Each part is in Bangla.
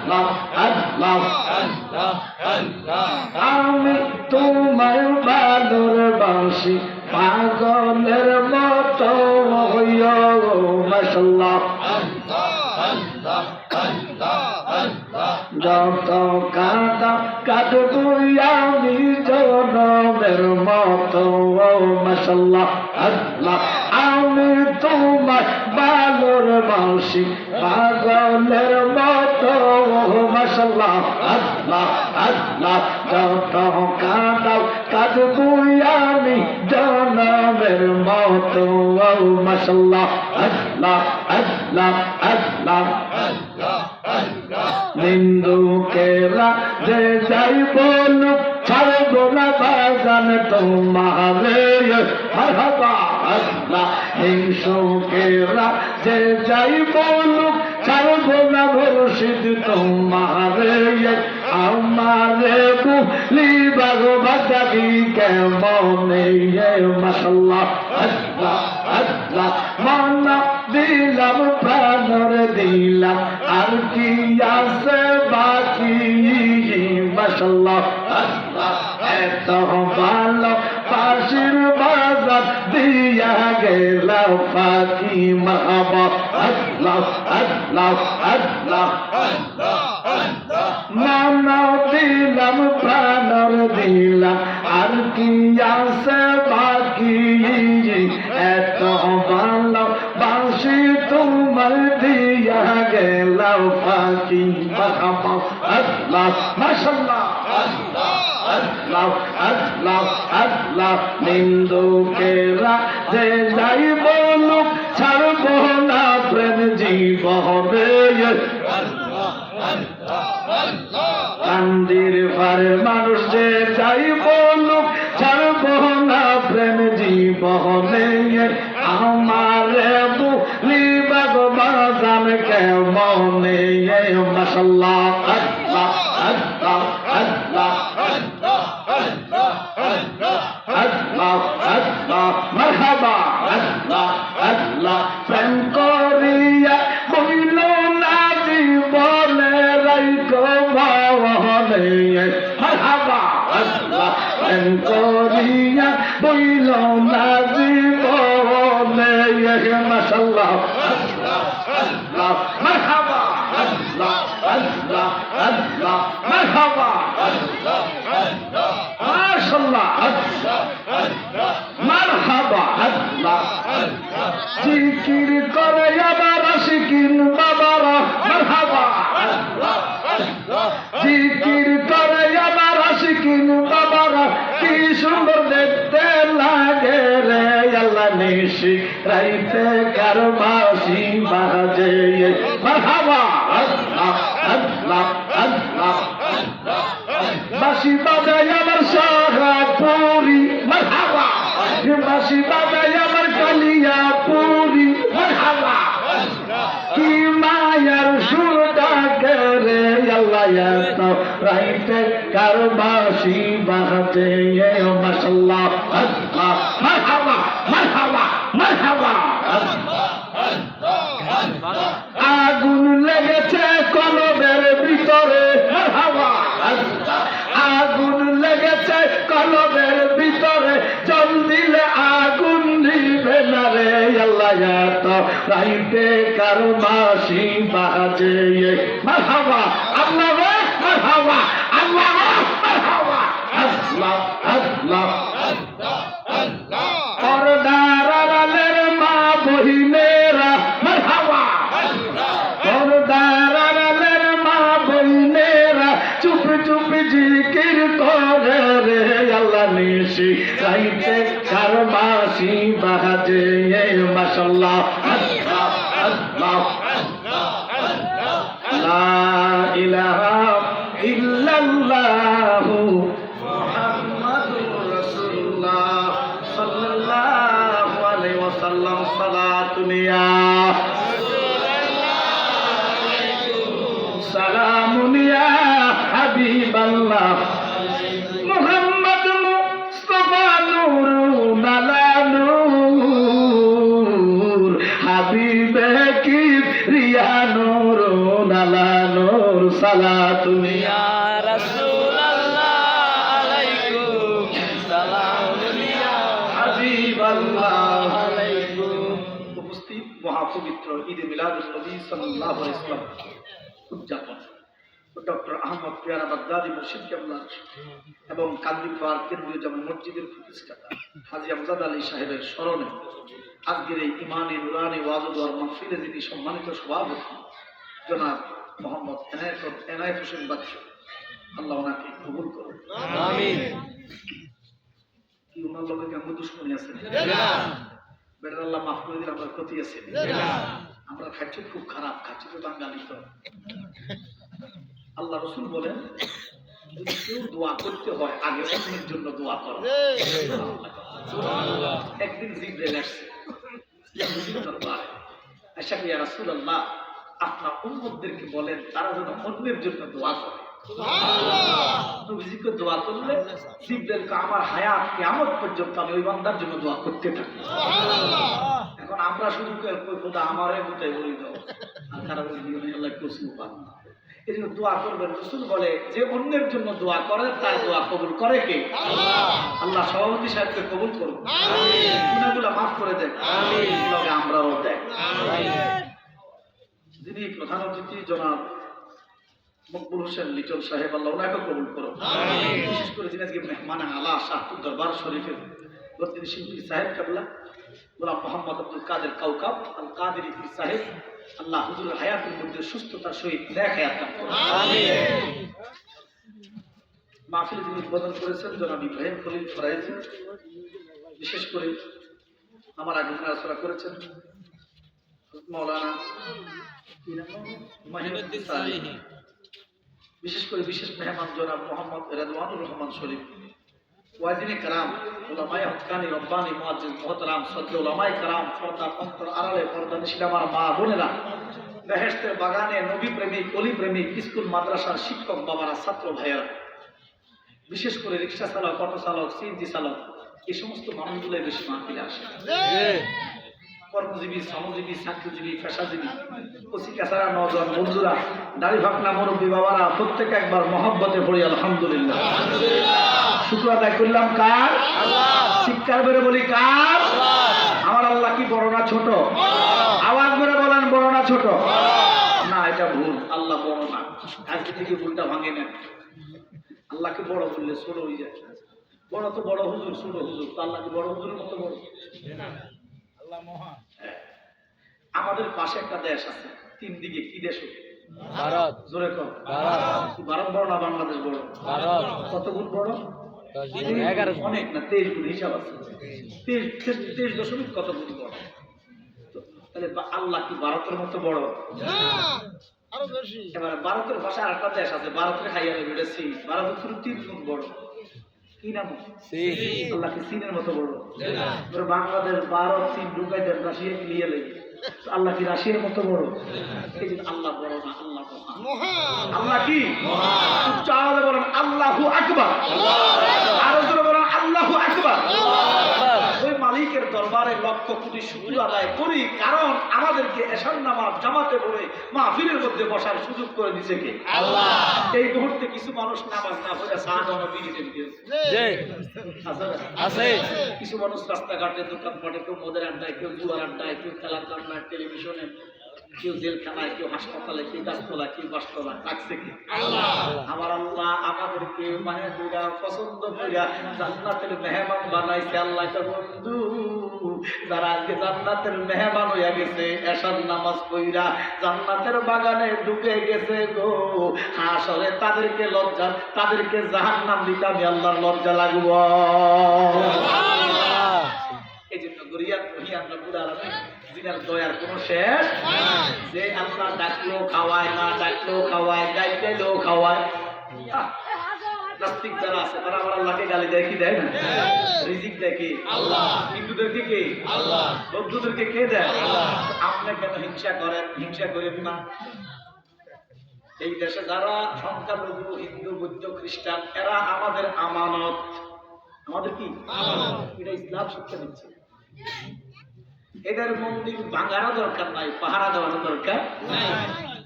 আল্লাহ আল্লাহ আমি তোমার ভালোবাসি পাগলের মতো হইয়া মাশাআল্লাহ যত কাঁদা কাঁদবো আমি জনমের মতো মাশাআল্লাহ আল্লাহ আমি তোমার ভালোবাসি পাগলের মতো মাশাআল্লাহ আল্লাহ আল্লাহ যত কাঁদা কাঁদবো আমি জনমের মতো মাশাআল্লাহ আল্লাহ আল্লাহ আল্লাহ নিন্দুকেরা যে যাই বলুক ছাড়বো না বাগান তোমারে মারহাবা আল্লাহ হিংসুকেরা যে যাই বলুক ছাড়বো না মুর্শিদ তোমারে আমারে বুলি বাগবাদাবি কেমনে মাশাআল্লাহ আল্লাহ আল্লাহ মানা দিলাম প্রাণর দিলাম আর কি আছে বাকি মাশাআল্লাহ আল্লাহ এত ভালো পাশির বাজার দিয়া গেল ফাঁকি মারহাবা আল্লাহ আল্লাহ আল্লাহ মানা দিলাম প্রাণর দিলাম আর কি আছে বাকি এত ভালো বাঁশি তোমার দিয়া গেল ফাঁকি মারহাবা আল্লাহ মাশাআল্লাহ আল্লাহ আল্লাহ আল্লাহ আল্লাহ নিন্দুকেরা যে যাই বলুক ছাড়বো না প্রেম জীবনে কান্দির পারে মানুষ যে যাই বলুক ছাড়বো না প্রেম জীবনে আমারে বুলি বাগবাজান কেমনে মাশাআল্লাহ আল্লাহ আল্লাহ আল্লাহ আল্লাহ আল্লাহ মারহাবা আল্লাহ আল্লাহ প্রেম করিয়া বইল না জীবনে রাইকো ভাবনে মারহাবা আল্লাহ প্রেম করিয়া বইল না জীবনে মাশাআল্লাহ আল্লাহ আল্লাহ মারহাবা আল্লাহ আল্লাহ আল্লাহ মারহাবা আল্লাহ আল্লাহ মাশাআল্লাহ আল্লাহ আল্লাহ মারহাবা আল্লাহ আল্লাহ জিকির করে আবার আশিকিন বাবারা মারহাবা আল্লাহ আল্লাহ জিকির করে আবার আশিকিন বাবারা কি সুন্দর দেখতে লাগে রে আল্লাহ নিশি রাইতে কারবাসি বাজে মারহাবা আল্লাহ আল্লাহ আল্লাহ বাঁশি বাজায় আমার সাহাপুরি মারহাবা বাঁশি বাজায় আমার কালিয়াপুরি মারহাবা কি মায়ার সুরটা করে আল্লাহ এত রাইতে কারবাসি বাজে মাশাআল্লাহ আল্লাহ মারহাবা মারহাবা মারহাবা আগুন লেগেছে কলবের ভিতরে মারহাবা আগুন লেগেছে কলবের ভিতরে জল দিলে আগুন নিভে না রে আল্লাহ এত রাইতে কারবাসি বাজে মারহাবা আল্লাহ মারহাবা আল্লাহ মারহাবা আল্লাহ আল্লাহ আল্লাহ পর্দার আড়ালের মা বহিনেরা মারহাবা পর্দার আড়ালের মা বহিনেরা চুপ চুপ জিকির করে রে আল্লাহ নিশি রাইতে কারবাসি বাজে মাশাআল্লাহ আল্লাহ আল্লাহ লা ইলাহা ইল্লাল্লাহু মুহাম্মাদুর রাসূলুল্লাহ সাল্লাল্লাহু আলাইহি ওয়াসাল্লাম সালাতুন ইয়া সালামুন ইয়া হাবিবাল্লাহ মুহাম্মদ মুস্তাফা নূরুন আলা নূর হাবিবে কিবরিয়া নূরুন আলা নূর সালাতুন ইয়া রাসূলুল্লাহ আলাইকুম সালাম ইয়া হাবিবাল্লাহ। আলাইকুম। উপস্থিত মহাপবিত্র ঈদে মিলাদুন নবী সাল্লাল্লাহু আলাইহি ওয়াসাল্লাম উদযাপন ডক্টর আহমদ পিয়ারা বাগদাদি মুর্শিদ কেবলা এবং কান্দিপাড় কেন্দ্রীয় জামে মসজিদের প্রতিষ্ঠাতা হাজী আমজাদ আলী সাহেবের স্মরণে আজকের এই ইমানি নুরানি ওয়াজ ও দোয়ার মাহফিলে যিনি সম্মানিত সভাপতি জনাব মোহাম্মদ এনায়েত হোসেন বাদশা, আল্লাহ ওনাকে কবুল করুন। আমিন। কি ওনার লোকে কেমন দুশ্মনী আছে? বেটার আল্লাহ মাফ করে দিলে আমরা ক্ষতি আছে। আমরা খাচ্ছি খুব খারাপ, খাচ্ছি তো বাঙালি তো। আল্লাহ রসুল বলেন যদি কেউ দোয়া করতে হয় আগে অন্যের জন্য দোয়া করো। একদিন জিবরাইল আসছে আশা করি ইয়া রাসূলুল্লাহ আপনার উম্মতদেরকে বলেন তারা যেন অন্যের জন্য দোয়া করে। নবীজিকে দোয়া করলে জিবরাইলকে আমার হায়াত কিয়ামত পর্যন্ত আমি ওই বান্দার জন্য দোয়া করতে থাকি। এখন আমরা শুধু খোদা আমারে কোথায় বলি দাও আর তারা বলি আল্লাহ কসম পান না। এই জন্য দোয়া করবেন। রাসূল বলে যে অন্যের জন্য দোয়া করে তার দোয়া কবুল করে কে? আল্লাহ সভাপতি সাহেবকে কবুল করুন, গুনাহগুলো মাফ করে দেন, আমরাও দেন। যিনি প্রধান অতিথি জনাব মকবুল হোসেন লিটন সাহেব, আল্লাহ ওনাকে কবুল করুন। বিশেষ করে যিনি আজকে মেহমান আলা শাহপুর দরবার শরীফের বর্তমানে শিল্পী সাহেব কাবলা গোলাম মোহাম্মদ আব্দুল কাদের কাউকাব আল কাদেরী পীর সাহেব, আল্লাহ হুজুরের হায়াতের মধ্যে সুস্থতার সহিত নেক হায়াত দান করুন। মাহফিলে যিনি উদ্বোধন করেছেন জনাব ইব্রাহিম খলিল ফরাইজি, বিশেষ করে আমার আগে আলোচনা করেছেন মাওলানা মাহিনুদ্দিন সালেহী, বিশেষ করে বিশেষ মেহমান জনাব মোহাম্মদ রেদওয়ানুর রহমান শরীফ, ওয়াজিনে কারাম উলামায়ে হক্কানি রব্বানি মুআজ্জিজ মুহতারাম সদ্য উলামায়ে কারাম পর্দা অন্তর আড়ালে পর্দা নিশিল আমার মা বোনেরা, বেহেশতের বাগানে নবী প্রেমিক অলি প্রেমিক স্কুল মাদ্রাসার শিক্ষক বাবারা, ছাত্র ভাইয়েরা, বিশেষ করে রিক্সা চালক, অটো চালক, সিএনজি চালক, এই সমস্ত মানুষগুলোই বেশি মাহফিলে আসে। কর্মজীবী, শ্রমজীবী, চাকরিজীবী, পেশাজীবী, কচি কাছারা নওজোয়ান বন্ধুরা, দাড়ি ফাকনা মুরব্বী বাবারা, প্রত্যেকে একবার মহব্বতে পড়ি আলহামদুলিল্লাহ। শুকর আদায় করলাম কার? চিৎকার করে বলি কার? আমার আল্লাহ কি বড় না ছোট? আওয়াজ করে বলেন বড় না ছোট? না, এটা ভুল। আল্লাহ বড় না। আজকে থেকে ভুলটা ভাঙে নেন। আল্লাহকে বড় বললে ছোট হয়ে যায়। বড় তো বড় হুজুর, ছোট হুজুর তো আল্লাহকে বড় হুজুরের মতো বড়। আমাদের পাশে একটা দেশ আছে, তিন দিকে কি দেশ? ভারত। জোরে কর। ভারত বড় না বাংলাদেশ বড়? ভারত। কত গুণ বড়? 11 অনেক না, 23 গুণ হিসাব আছে। 23 দশমিক কত গুণ বড়। তাহলে আল্লাহ কি ভারতের মতো বড়? আরো বেশি। এবার ভারতের পাশে আরেকটা দেশ আছে, ভারতের খাইয়া নেবে চীন। ভারতের পুরো 3 গুণ বড়। কি নাম? চীন। আল্লাহ কি চীনের মতো বড়? বাংলাদেশ, ভারত, চীন ঢুকাই দেন, রাশিয়া ক্লিয়ার লাগে। আল্লাহ কি রাশিয়ার মতো বড়? এই জন্য আল্লাহ বড় না, আল্লাহ মহান। আল্লাহ কি উচ্চ আওয়াজে বলেন আল্লাহু আকবার। আরো জোরে বলেন আল্লাহু আকবার। ওই মালিকের দরবারে লক্ষ কোটি শুকর আদায় করি, কারণ আমাদেরকে এশার নামাজ জামাতে পড়ে মাহফিলের মধ্যে বসার সুযোগ করে দিয়েছে কে? আল্লাহ। এই মুহূর্তে কিছু মানুষ নামাজ না পড়ে সাহায্য বিড়িতে আছে, কিছু মানুষ রাস্তাঘাটে, দোকানপাটে, কেউ মদের আড্ডায়, কেউ জুয়ার আড্ডায়, কেউ খেলার কান্নায়, টেলিভিশনে, কেউ জেলখানায়, কেউ হাসপাতালে, কেউ গাছতলা, কেউ বাসতলা। থাকছে কি? আমার আল্লাহ আমাদেরকে মায়া কইরা পছন্দ কইরা জান্নাতের মেহমান বানাইছে। আল্লাহ বন্ধু যারা আজকে জান্নাতের মেহমান হইয়া গেছে, এশার নামাজ কইরা জান্নাতের বাগানে ঢুকে গেছে গো, হাসরে তাদেরকে লজ্জা, তাদেরকে জাহান্নাম দিতে আমি আল্লাহর লজ্জা লাগবো। এই জন্য গরিয়া আমরা পুরা জিনার দয়ার কোনো শেষ, যে আল্লাহ ডাকলেও খাওয়ায়, না ডাকলেও খাওয়ায়, গাইলেও খাওয়ায়। নাস্তিক যারা আছে তারা আমার আল্লাহকে গালি দেয় কি দেয় না? রিজিক দেয় কি? আল্লাহ। হিন্দুদেরকে কে? আল্লাহ। বৌদ্ধদেরকে কে দেয়? আল্লাহ। আপনি কেন হিংসা করেন? হিংসা করেন না। এই দেশে যারা সংখ্যালঘু হিন্দু, বৌদ্ধ, খ্রিস্টান, এরা আমাদের আমানত। আমাদের কি? এটা ইসলাম শিক্ষা দিচ্ছে। এদের মন্দির ভাঙানো দরকার নাই, পাহারা দেওয়ানো দরকার নাই।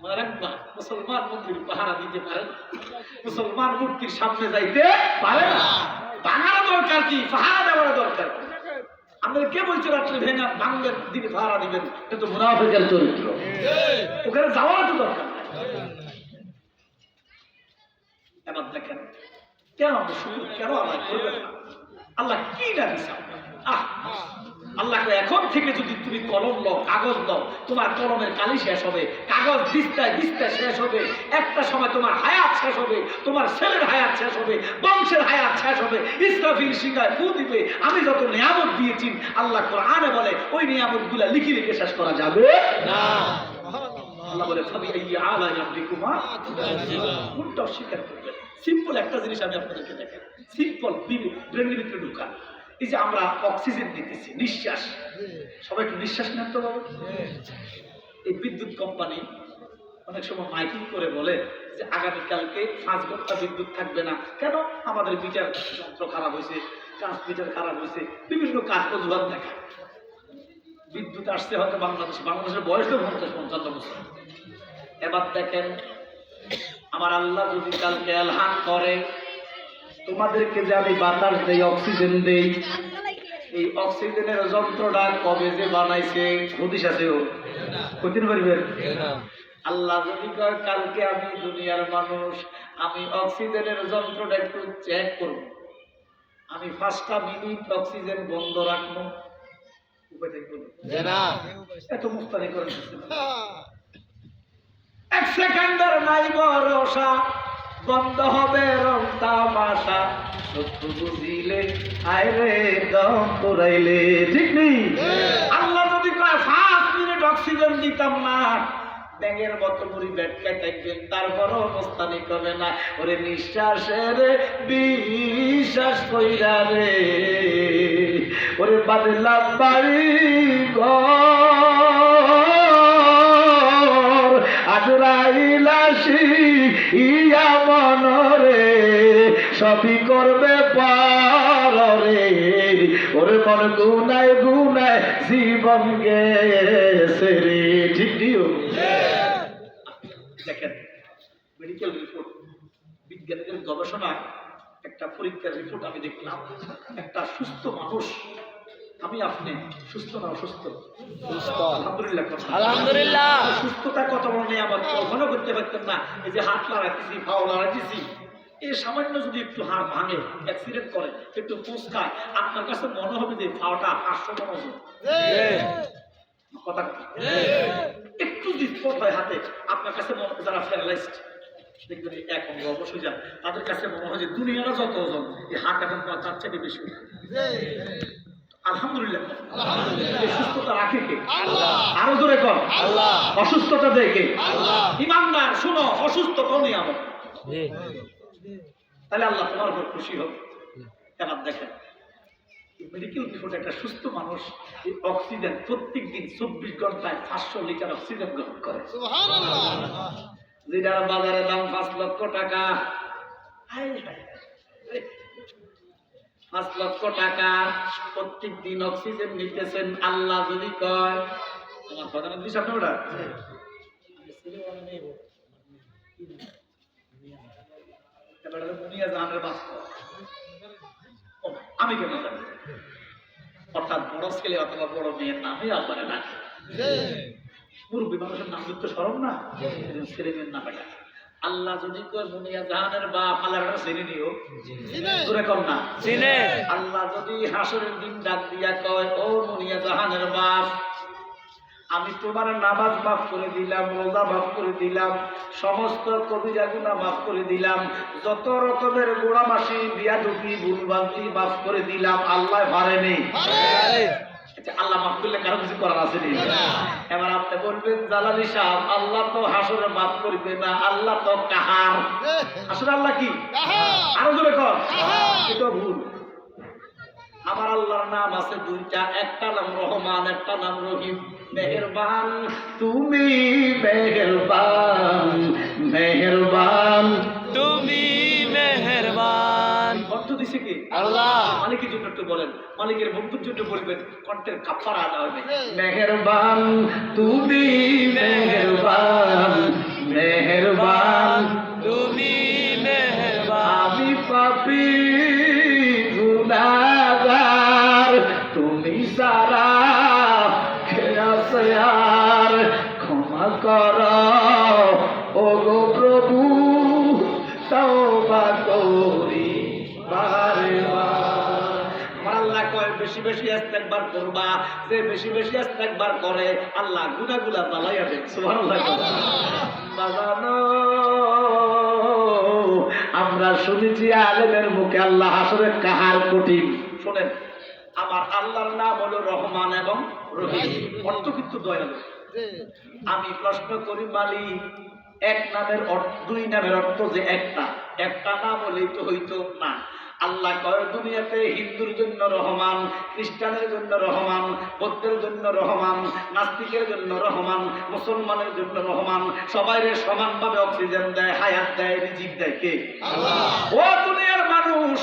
মনে রাখবা, মুসলমান মন্দির পাহারা দিতে পারে না, মুসলমান মূর্তির সামনে যাইতে পারে না। ভাঙার দরকার কি, পাহারা দেওয়ার দরকার কি? আমাদের কে বলছে রাত্রে ভেঙা ভাঙবেন দিকে পাহারা দিবেন? এটা তো মুনাফিকের চরিত্র, ওখানে যাওয়ার তো দরকার নাই। এবার দেখেন কেন সুযোগ কেন আল্লাহ করবেন না? আল্লাহ কি না দিছে? আল্লাহকে এখন থেকে যদি তুমি কলম লও, কাগজ লও, তোমার কলমের কালি শেষ হবে, কাগজ দিস্তায় দিস্তায় শেষ হবে, একটা সময় তোমার হায়াত শেষ হবে, তোমার ছেলের হায়াত শেষ হবে, বংশের হায়াত শেষ হবে, ইসরাফিল সিংহায় ফু দিবে। আমি যত নিয়ামত দিয়েছি আল্লাহ কোরআনে বলে ওই নিয়ামত গুলা লিখে লিখে শেষ করা যাবে না। আল্লাহ বলে ফাবি আইয়ি আলা রাব্বিকুমা কোনটা স্বীকার করবেন? সিম্পল একটা জিনিস আমি আপনাদেরকে দেখাই, সিম্পল ব্রেনের ভিতরে ঢুকা। এই যে আমরা অক্সিজেন দিতেছি, নিঃশ্বাস, সবাই একটু নিঃশ্বাস নেন তো বাবা। এই বিদ্যুৎ কোম্পানি অনেক সময় মাইকিং করে বলে যে আগামীকালকে 5 ঘন্টা বিদ্যুৎ থাকবে না। কেন? আমাদের মিটার যন্ত্র খারাপ হয়েছে, ট্রান্সমিটার খারাপ হয়েছে, বিভিন্ন কাজ অজুহাত দেখায়। বিদ্যুৎ আসছে হয়তো বাংলাদেশের বয়স তো 50-55 বছর। এবার দেখেন আমার আল্লাহ যদি কালকে এলহান করে তোমাদেরকে যে আমি বাতাস দেই, অক্সিজেন দেই, এই অক্সিজেনের যন্ত্রটা কবে যে বানাইছে হদিস আছে? ও কতদিন পারিবেন? আল্লাহ যদি কয় কালকে আমি দুনিয়ার মানুষ, আমি অক্সিজেনের যন্ত্রটা একটু চেক করব, আমি 5টা মিনিট অক্সিজেন বন্ধ রাখবো, উপায় দেখবো না, এত মুস্তানি করে 1 সেকেন্ডের নাই ভরসা, বন্ধ হবে রং তামাশা, সত্য বুঝিলে আইরে দম তোরাইলে। ঠিক নেই? আল্লাহ যদি কয় 5 মিনিট অক্সিজেন দিতাম না, ব্যাঙের মতো মুড়ি ব্যাটকায় থাকবেন, তারপরও মুস্তানি করবে না। ওরে নিঃশ্বাসের বিশ্বাস কইরা রে, ওরে বাদলাম বাড়ি ঘর, আজরাইলাসি ইয়া মনরে, সবই করবে পারে। ওরে মন গুনায় গুনায় জীবন গেছে রে। ঠিক দিও। দেখেন মেডিকেল রিপোর্ট, বিজ্ঞানীদের গবেষণা, একটা পরীক্ষার রিপোর্ট আমি দেখলাম, একটা সুস্থ মানুষ, আমি আপনি সুস্থ না অসুস্থ? আলহামদুলিল্লাহ। আলহামদুলিল্লাহ। সুস্থতা কত বড় নেই আমার কখনো করতে পারতেন না। এই যে হাত লড়াইতেছি, পাও লড়াইতেছি, এই সামান্য যদি একটু হাড় ভাঙে, অ্যাক্সিডেন্ট করে, একটু পুচকায়, আপনার কাছে মনে হবে যে পাওটা 500 মন ওজন। কথা একটু যদি স্পট হয় হাতে, আপনার কাছে মনে হয়, যারা প্যারালাইজড দেখবেন এক অঙ্গ অবশ্যই যান, তাদের কাছে মনে হয় যে দুনিয়াটা যত ওজন, এই হাত এবং তার চেয়ে বেশি। আলহামদুলিল্লাহ। সুস্থতা রাখে কে? আরো জোরে কর। অসুস্থতা দেয় কে? ইমানদার শোনো, অসুস্থ কোন নিয়ামত? তাহলে আল্লাহ তোমার উপর খুশি হোক। এবার দেখেন মেডিকেল রিপোর্টে একটা সুস্থ মানুষ এই অক্সিজেন প্রত্যেক দিন 24 ঘন্টায় 500 লিটার অক্সিজেন গ্রহণ করে, যেটার বাজারে দাম 5 লক্ষ টাকা। 5 লক্ষ টাকা প্রত্যেক দিন অক্সিজেন নিতেছেন। আল্লাহ যদি কয়, আমার প্রধানমন্ত্রী সামনে ওটা আমি কেন জানি, অর্থাৎ বড় ছেলে অথবা বড় মেয়ের নামে আল্লাহরে ডাকে। মুরব্বী মানুষের নাম দিতে সরব না, ছেলে মেয়ের নামে ডাকে। আল্লাহ যদি কয় মুনিয়া জাহানের বাপ, আল্লাহর চিনি নিও, জোরে কর না চিনে। আল্লাহ যদি হাসরের দিন ডাক দিয়া কয়, ও মুনিয়া জাহানের বাপ, আমি তোমার নামাজ মাফ করে দিলাম, রোজা মাফ করে দিলাম, সমস্ত কবিরা গুনাহ মাফ করে দিলাম, যত রকমের গোড়ামাসি বিয়াদুকি ভুলবাজি মাফ করে দিলাম। আল্লাহ পারেনি? আল্লাহ মাফ করলে কারো কিছু করার আছে নি? এবার আপনি বলবেন জালালি সাহেব, আল্লাহ তো হাসরে মাফ করবে না, আল্লাহ তো কাহার। আসলে আল্লাহ কি? আরো জোরে কর। এটা ভুল। আমার আল্লাহর নাম আছে 2টা, একটা নাম রহমান, একটা নাম রহিম। মেহেরবান তুমি, মেহেরবান, মেহেরবান তুমি, মেহেরবান। অর্থ দিছে কি? আল্লাহ। মালিকের জন্য একটু বলেন, মালিকের বন্ধুর জন্য বলবেন, কণ্ঠের কাফারা আদা হবে। মেহেরবান তুমি, মেহেরবান, মেহেরবান, তুমি মেহেরবান, আমি পাপী গুনাহগার, তুমি সারা কে আছে আর, ক্ষমা করো ও গো প্রভু, তওবা করি বারে বার। আমার আল্লাহ কয় বেশি বেশি ইস্তেগফার করবা, যে বেশি বেশি ইস্তেগফার করে আল্লাহ গুনাহগুলা চালাইয়া দেয়। সুবহানাল্লাহ। বাজানো, আমরা শুনেছি আলেমের মুখে আল্লাহ হাসরের কাহার কঠিন। শোনেন, আমার আল্লাহর নাম হলো রহমান এবং রহিম, অর্থ কিন্তু দয়ালু। আমি প্রশ্ন করি মালিক, এক নামের অর্থ, দুই নামের অর্থ যে একটা, একটা নাম হলেই তো হইতো না। আল্লাহ কয় দুনিয়াতে হিন্দুর জন্য রহমান, খ্রিস্টানের জন্য রহমান, বৌদ্ধের জন্য রহমান, নাস্তিকের জন্য রহমান, মুসলমানের জন্য রহমান, সবাইরে সমানভাবে অক্সিজেন দেয়, হায়াত দেয়, রিজিক দেয় কে? ও দুনিয়ার মানুষ,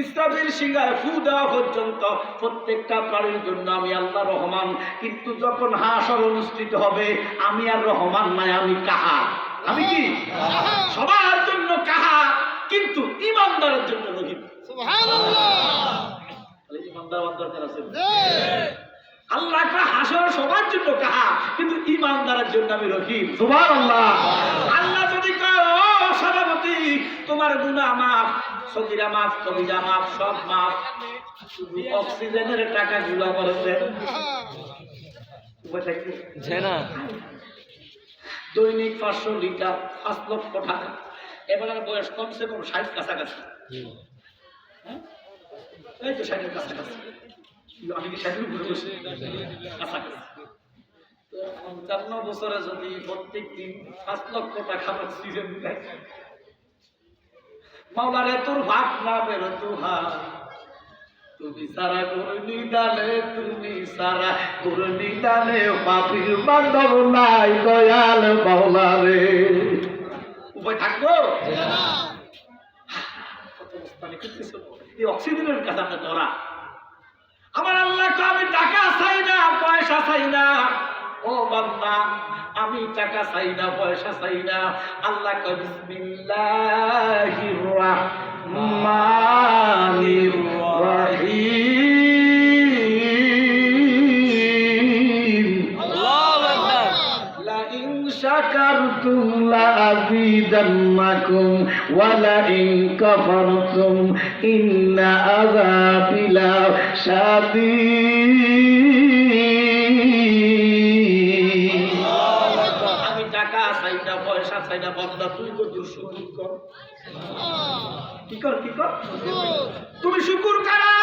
ইসরাফিল সিংহায় ফু দেওয়া পর্যন্ত প্রত্যেকটা প্রাণীর জন্য আমি আল্লাহ রহমান। কিন্তু যখন হাসর অনুষ্ঠিত হবে আমি আর রহমান নাই, আমি কাহা। আমি কি? সবার জন্য কাহা, কিন্তু ইমানদারের জন্য রহিম। ইমানদার দরকার আছে। আল্লাহ হাসর সবার জন্য কাহা, কিন্তু ইমানদারের জন্য আমি রহিম। সুবহানাল্লাহ। আল্লাহ যদি কয় ও সভাপতি তোমার গুনাহ মাফ, সগীরা মাফ, কবিরা মাফ, সব মাফ, শুধু অক্সিজেনের টাকাগুলো বলতে না দৈনিক 500 লিটার, 5 লক্ষ টাকা। এবার বয়স কমসে কম 60 কাছাকাছি। হ্যাঁ, এই তো 60 কাছাকাছি। আমি কি 60 উপরে বসে কাছাকাছি? তো 55 বছরে যদি প্রত্যেক দিন 5 লক্ষ টাকা অক্সিজেন দেয়, মাওলারে তোর ভাগ না বেরো তুহা, তুমি সারা করনি দালে, তুমি সারা করনি দালে, পাপির বান্ধব নাই দয়াল মাওলারে। উপায় থাকবো? এই অক্সিজেনের কাছে আমরা ধরা। আমার আল্লাহকে আমি টাকা চাই না, পয়সা চাই না। ও বান্দা, আমি টাকা চাই না, পয়সা চাই না। আল্লাহ কয় বিসমিল্লাহির রাহমানির রাহিম। আল্লাহু আকবার। লা ইন শাকারতুম লা আযীদান্নাকুম ওয়া লা ইন কাফারতুম ইন্না আযাবি লাশাদীদ। আমি টাকা চাই না, পয়সা চাই না, বান্দা তুই তো শুকর কর। কি কর? কি কর? তুমি শুকর করো।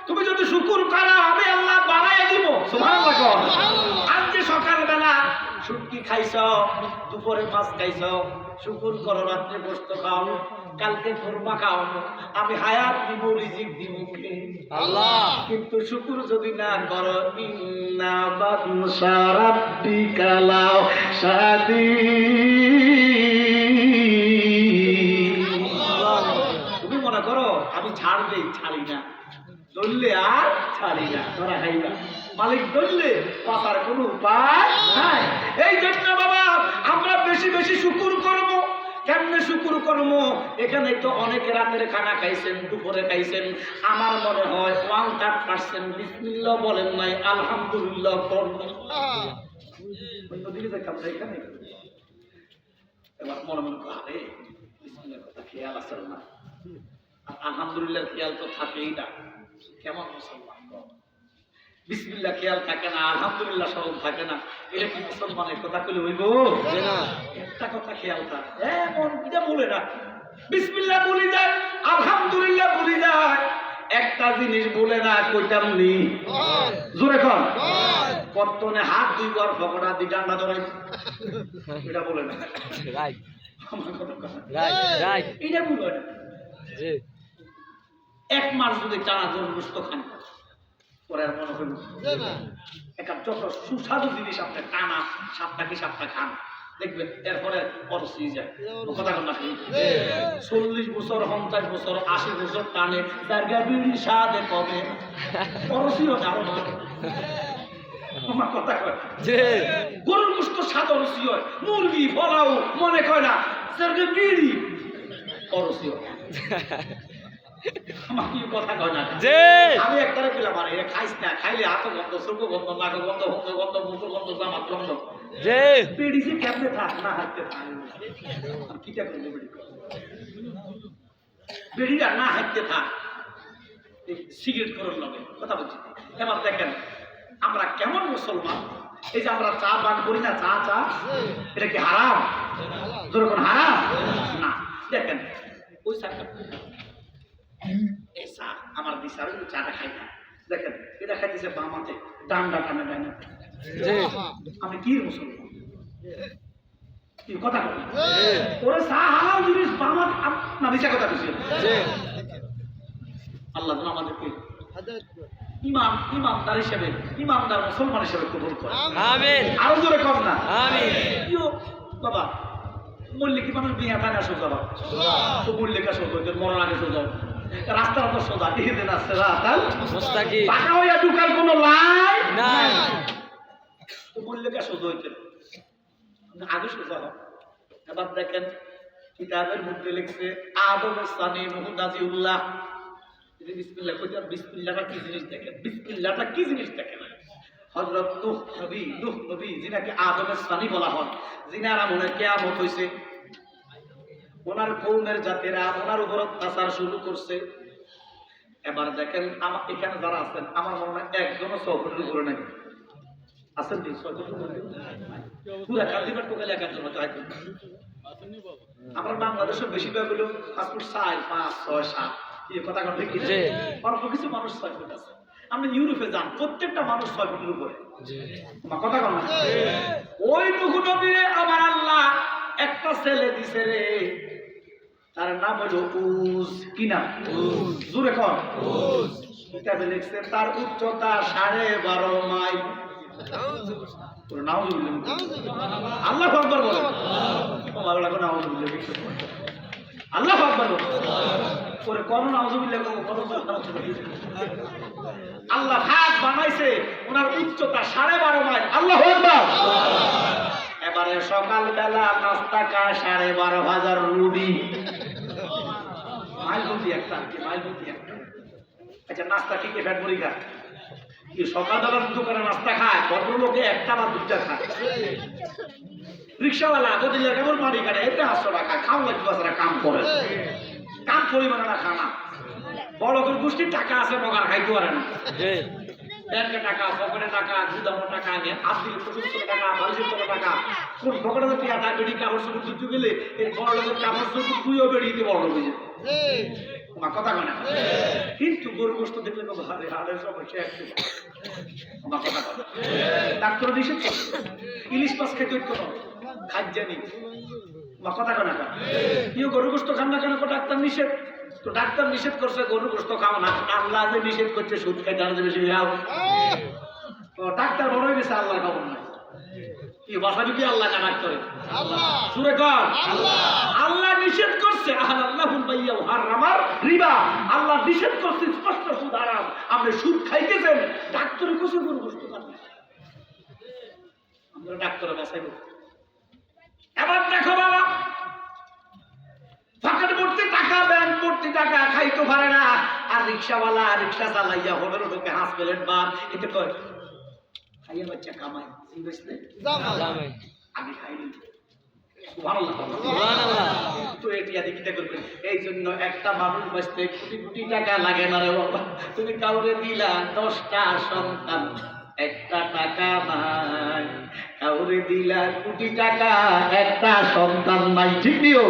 তুমি যদি শুকর করো আমি আল্লাহ বাড়াইয়া দিব। সুবহানাল্লাহ। আজকে সকালবেলা শুটকি খাইছ, দুপুরে মাছ খাইছ, শুকর করো, রাত্রে গোশত খাও, কালকে খুরমা খাও, আমি হায়াত দিব, রিজিক দিব কে? আল্লাহ। কিন্তু শুকর যদি না করো, ইন্না বাতশা রাব্বিকা লাশাদীদ। তুমি মনে করো আমি ছাড় দেই, ছাড়ি না, ধরলে আর ছাড়ি না, ধরা খাই না। মালিক ধরলে পাতার কোনো উপায় নাই। এই জন্য বাবা আমরা বেশি বেশি শুকর করব। কেমনে শুকর করব? এখানে তো অনেকে রাতের খানা খাইছেন, দুপুরে খাইছেন, আমার মনে হয় 1/3% বিসমিল্লাহ বলেন নাই, আলহামদুলিল্লাহ করবেন। অন্যদিকে দেখলাম এখানে এবার মনে মনে করে বিসমিল্লাহর কথা খেয়াল আছে না, আলহামদুলিল্লাহ খেয়াল তো থাকেই না। কেমন মুসলমান? বিসমিল্লাহ খেয়াল থাকে না, আলহামদুলিল্লাহ সব থাকে না, এটা কি মুসলমানের কথা কইলে হইব? না। একটা কথা খেয়াল থাকে, এমন এটা বলে না, বিসমিল্লাহ বলি যায়, আলহামদুলিল্লাহ বলি যায়, একটা জিনিস বলে না, কইতাম নি জোরে কর কতনে হাত দুইবার ফকড়া দি ডান্ডা ধরে, এটা বলে না। রাইট আমার কথা কথা রাইট রাইট। এটা বলে না। জি। 1 মাস যদি টানা জোর গোশত খান, পরে আর মনে হইব একটা যত সুস্বাদু জিনিস আপনি টানা 7টা কি 7টা খান, দেখবেন এরপরে পরশি যায়। কথা কথা 40 বছর, 50 বছর, 80 বছর টানে জায়গা বিড়ি স্বাদে কমে, পরশিও না আরো আমার কথা কয় জি গরুর গোশত স্বাদ অরুচি হয়, মুরগি ফলাও মনে কয় না, সেরকে বিড়ি অরুচি হয়। আমার কি কথা কয় না? জি আমি একটারে পেলাম, আর এটা খাইস না, খাইলে হাত গন্ধ, চোখ গন্ধ, নাক গন্ধ, মুখ গন্ধ, মুখ গন্ধ, জামাত গন্ধ। জি বিড়ি যে কেমনে থাক না হাঁটতে থাক, কিটা করবো বিড়ি? বিড়িটা না হাঁটতে থাক, সিগারেট করার লগে কথা বলছি। এবার দেখেন আমরা কেমন মুসলমান, এই যে আমরা চা পান করি না, চা চা এটা কি হারাম? যেরকম হারাম না। দেখেন ওই চাটা, এই চা আমার দিশা, আমি চাটা খাই না। দেখেন এটা খাইতেছে বামাতে, ডান্ডা টানে ডানে। জি আমি কি মুসলমান? কি কথা বলি? ওরে চা হারাম জিনিস বামাত না, মিশা কথা বলছি। জি আল্লাহ যেন আমাদেরকে ইমানদার হিসেবে, ইমানদার মুসলমান হিসেবে কবুল করে। আমিন আরো জোরে কম না আমিন ইয়ো বাবা, মল্লিক কি মানুষ বিয়া থাকে না সোজা বাবা, তো মল্লিকা সোজা, মরার আগে সোজা, রাস্তার তো সোজা, দিন আসছে রাস্তাল মুস্তাকিম পাকা হইয়া ঢুকার কোনো লাই নাই তো মল্লিকা সোজা হইতে আগে সোজা হয়। এবার দেখেন কিতাবের মধ্যে লিখছে আদম সানি মুহদাজিউল্লাহ, বিসমিল্লাহ কইতে, বিসমিল্লাহটা কি জিনিস দেখেন, বিসমিল্লাহটা কি জিনিস দেখেন। হযরত নূহ নবী যিনাকে আদমের সানি বলা হয়, যিনার আমলে কিয়ামত হইছে, ওনার কওমের জাতিরা ওনার উপর অত্যাচার শুরু করছে। এবার দেখেন আমার এখানে যারা আছেন, আমার মনে হয় একজনও 6 ফুটের উপরে নাই আছেন, 6 ফুটের উপরে পুরা কালিমার টোকালে একজন হয়তো হয়তো। আমরা বাংলাদেশের বেশিরভাগ হলো 5 ফুট 4, 5, 6, 7 এই কথা কথা ঠিক জি। অল্প কিছু মানুষ 6 ফুট আছে। আপনি ইউরোপে যান, প্রত্যেকটা মানুষ 6 ফুটের উপরে। জি আমার কথা কম না? ওই নূহ নবীরে আমার আল্লাহ একটা ছেলে দিছে রে, তার নাম হলো উজ। কি নাম? জোরে কর। কিতাবে লিখছে তার উচ্চতা 12.5 মাইল। ওর নাউজুবিল্লাহ। আল্লাহু আকবার বলেন। আমার লাগো নাউজুবিল্লাহ। আল্লাহু আকবার বলেন। ওরে কোন নাউজুবিল্লাহ কোন আল্লাহ হাত বানাইছে, ওনার উচ্চতা 12.5 মাইল। আল্লাহু আকবার। এবারে সকালবেলা নাস্তা খায় 12,500 রুটি। মাইল রুটি একটা, কি মাইল রুটি একটা। আচ্ছা নাস্তা কি কে পেট ভরি খায়? কি সকালবেলা দোকানে নাস্তা খায়? ভদ্রলোকে একটা বা দুইটা খায়। রিক্সাওয়ালা যদি কেমন মারি কাটে, এটা 800 টাকা খাও লাগবে, বাচ্চারা কাম করে, কাম পরিমাণে না খানা। বড় করে গোষ্ঠীর টাকা আছে, মগার খাইতে পারে না। জি ব্যাংকে টাকা, পকেটে টাকা, গুদামে টাকা, আত্মীয় প্রচুর টাকা, বালিশের তলে টাকা, কোন পকেটে টিয়া টাকা বেড়ি কাপড় চোপড় দিতে গেলে এই বড় লোকের কাপড় চোপড় তুইও বেরিয়ে বড় লোক হয়ে আমার কথা কয় না। কিন্তু গরু গোস্ত দেখলে তো হাড়ে হাড়ের সমস্যা একটু আমার কথা কয়। ডাক্তার নিষেধ করছে ইলিশ মাছ খেতে হইতো না, খাদ্যানি আমার কথা কয় না। কেউ গরু গোস্ত খান না কেন? ডাক্তার নিষেধ। তো ডাক্তার নিষেধ করছে গরু গোস্ত খাও না, আল্লাহ যে নিষেধ করছে সুদ খাইতে আনতে বেশি খাও। তো ডাক্তার বড় হয়ে গেছে, আল্লাহ খবর নাই। কি বাসা যদি আল্লাহ কানাক করে সুরে কর আল্লাহ নিষেধ করছে। রিবা আল্লাহ নিষেধ করছে, স্পষ্ট সুদ হারাম। আপনি সুদ খাইতেছেন, ডাক্তারে কোসে গরু গোস্ত খান না। আমরা ডাক্তারে বাসাইব। এবার দেখো বাবা, পকেট ভর্তি টাকা, ব্যাংক ভর্তি টাকা, খাইতে পারে না। আর রিক্সাওয়ালা রিক্সা চালাইয়া হোটেল ঢোকে, হাঁস প্লেট বার এতে কয় খাইয়া বাচ্চা কামাই আমি খাইনি। তো এটি আদিকিটা করবেন। এই জন্য একটা মানুষ বাঁচতে কোটি কোটি টাকা লাগে না রে বাবা। তুমি কাউরে দিলা 10টা সন্তান, একটা টাকা নাই। কাউরে দিলা কোটি টাকা, একটা সন্তান নাই। ঠিক নিও?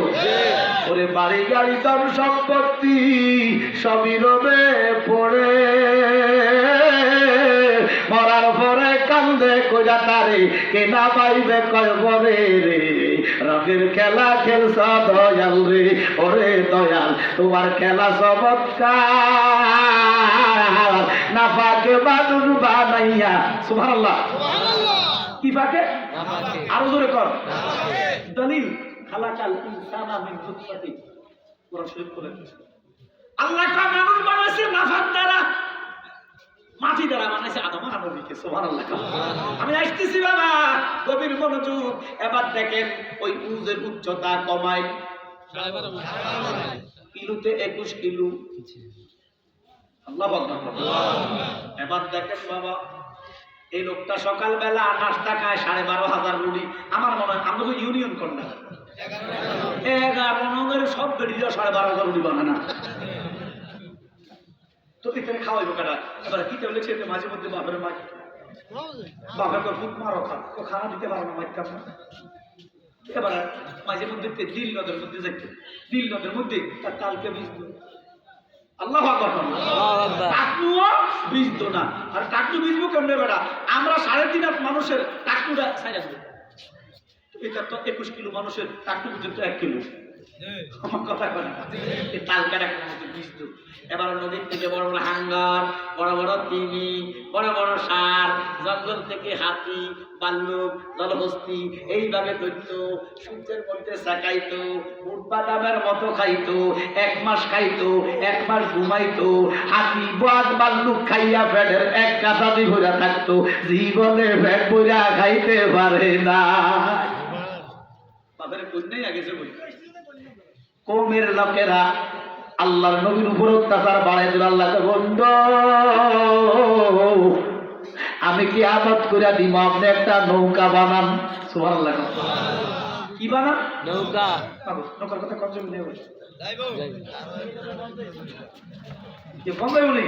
ওরে বাড়ি গাড়ি ধন সম্পত্তি সবই রবে পড়ে, মরার পরে কান্দে কইরা তারে কেনা পাইবে কয় বরে রে। রবের খেলা খেলছ দয়াল রে, ওরে দয়াল তোমার খেলা চমৎকার। না পাকে মানুষ বানাইয়া, সুবহানাল্লাহ। কি পাকে? আরো জোরে কর। দলিল খালাকাল ইনসানা মিন নুতফাতিন, কোরআন শরীফ বলে আল্লাহ কা মানুষ বানাইছে নাফাক দ্বারা। মাটি দ্বারা বানাইছে আদম আর নবীকে, সুবহানাল্লাহ। আমি আসতেছি বাবা, গভীর মনোযোগ। এবার দেখেন ওই উজের উচ্চতা কমাইল কিলোতে 21 কিলো। আল্লাহু আকবার। এবার দেখেন বাবা, এই লোকটা সকালবেলা নাস্তা খায় 12,500 রুটি। আমার মনে হয় আমরা তো ইউনিয়ন করি না, 11 নগরের সব বেরিয়ে 12,500 রুটি বানায় না। তো এখানে খাওয়াইবো কারা? এবার কি তাহলে সে মাঝে মধ্যে বাপের মা বাপের তো ফুট মারো খা, ও খানা দিতে পারো না, মাইকাম না। এবার মাঝে মধ্যে নীল নদের মধ্যে যাইতে, নীল নদের মধ্যে তার তালকে বীজ দিল। আল্লাহু আকবার। টাকনুও বীজ দিল না। আর টাকনু বীজবো কেমনে বেটা? আমরা 3.5 মানুষের টাকনুটা ছাইড়া দেব। এটা তো 21 কিলো মানুষের টাকনু পর্যন্ত 1 কিলো। আমার কথা কয় না, এই তালকাটা বীজ দিল। এবার নদীর থেকে বড় বড় হাঙ্গার, বড় বড় তিমি, বড় বড় ষাঁড়, জঙ্গল থেকে হাতি, ভাল্লুক, জলহস্তি এইভাবে ধরত, সূর্যের মধ্যে চাকাইতো, উট বাদামের মতো খাইতো, 1 মাস খাইতো, 1 মাস ঘুমাইতো। হাতি বাদ ভাল্লুক খাইয়া পেটের 1 কাঁচাদি ভরা থাকতো, জীবনে পেট ভরা খাইতে পারে না। বাপের কন্যাই আগেছে বই। কওমের লোকেরা আল্লাহর নবীর উপর অত্যাচার বাড়াই দিল। আল্লাহকে বন্ধু, আমি কি আবাদ করে দিব, আপনি একটা নৌকা বানান। সুবহানাল্লাহ। কি বানান? নৌকা। নৌকার কথা কম জমি নেই, বন্ধই বলি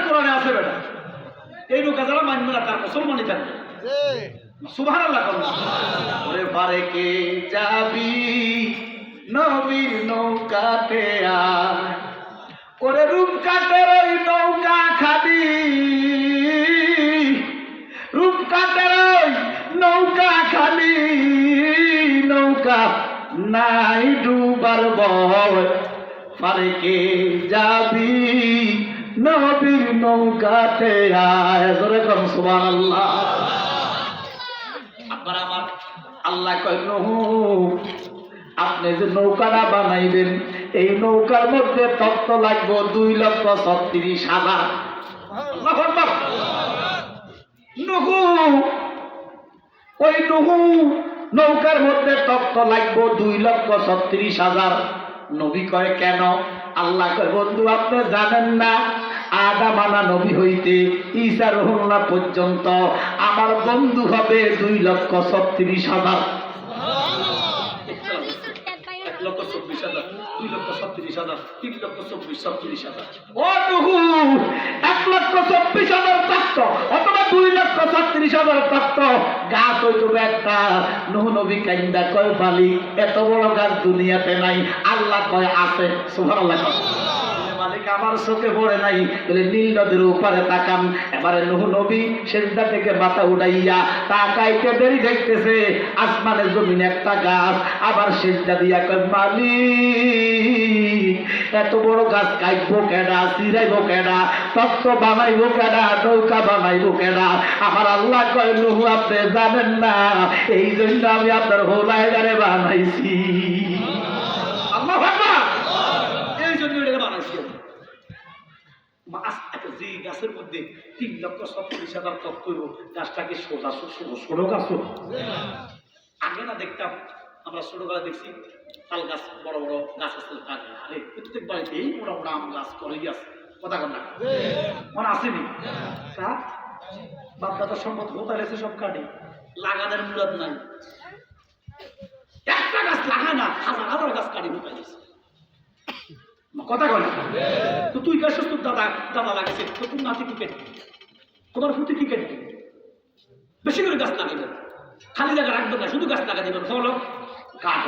কোরআনে আছে বেটা। এই নৌকা যারা মানবে না তার মুসলমানই থাকবে। সুবহানাল্লাহ। ওরে পারে কে যাবি নবীর নৌকাতে আয়, ওরে রূপকাটের ওই নৌকা খালি, রূপকাটের ওই নৌকা খালি, নৌকা নাই ডুবার ভয়, পারে কে যাবি নবীর নৌকাতে আয়। জোরে কর সুবহানাল্লাহ। আবার আমার আল্লাহ কয় নহু, আপনি যে নৌকাটা বানাইবেন, এই নৌকার মধ্যে তত্ত্ব লাগবে 2,36,000। নহু, ওই নহু নৌকার মধ্যে তত্ত্ব লাগবে 2,36,000। নবী কয় কেন? আল্লাহ কয় বন্ধু আপনি জানেন না, আদম আনা নবী হইতে ঈসা রুহুল্লাহ পর্যন্ত আমার বন্ধু হবে 2,36,000। 1,24,000, 2,36,000, 3,24,000। ও নহু, 1,24,000 তত্ত্ব অথবা 2,36,000 তত্ত্ব গাছ হইতো একটা। নহু নবী কাইন্দা কয় বালি, এত বড় গাছ দুনিয়াতে নাই। আল্লাহ কয় আছে। সুবহানাল্লাহ। মালিক আমার চোখে পড়ে নাই, বলে নীল নদীর উপরে তাকান। এবারে নহু নবী সেজদা থেকে মাথা উঠাইয়া তাকাইতে দেরি দেখতেছে আসমানে জমিনে একটা গাছ। আবার সেজদা দিয়া কয় মালিক এত বড় গাছ কাটবো কেডা, চিরাইবো কেডা, তত্ত্ব বানাইবো কেডা, নৌকা বানাইবো কেডা? আমার আল্লাহ কয় নহু আপনি জানেন না, এই জন্য আমি আপনার হোলাইডারে বানাইছি। আল্লাহু আকবার। এই জন্য এটাকে বানাইছি। যে গাছের মধ্যে 3,36,000 তত্ত্ব হইব, গাছটাকে সোজা ছোট গাছ। আগে না দেখতাম আমরা ছোটবেলা দেখছি তাল গাছ, বড় বড় গাছ আছে। আরে প্রত্যেক বাড়িতে এই মোটা মোটা আম গাছ করে গিয়েছে। কথা কন না মনে আসেনি? তা বাপদাদার সম্পদ কোথায় গেছে? সব কাটি লাগানোর মুরাদ নাই। একটা গাছ লাগায় না, 1,000 গাছ কাটি কোথায় গেছে। কথা কয় না? তো তুই গাছ তোর দাদা দাদা লাগাইছে, তো তোর নাতি কি কেটে, তোমার ফুটি কি কেটে? বেশি করে গাছ লাগাইবেন, খালি জায়গা রাখবেন না, শুধু গাছ লাগা দেবেন। ফলো কাঠ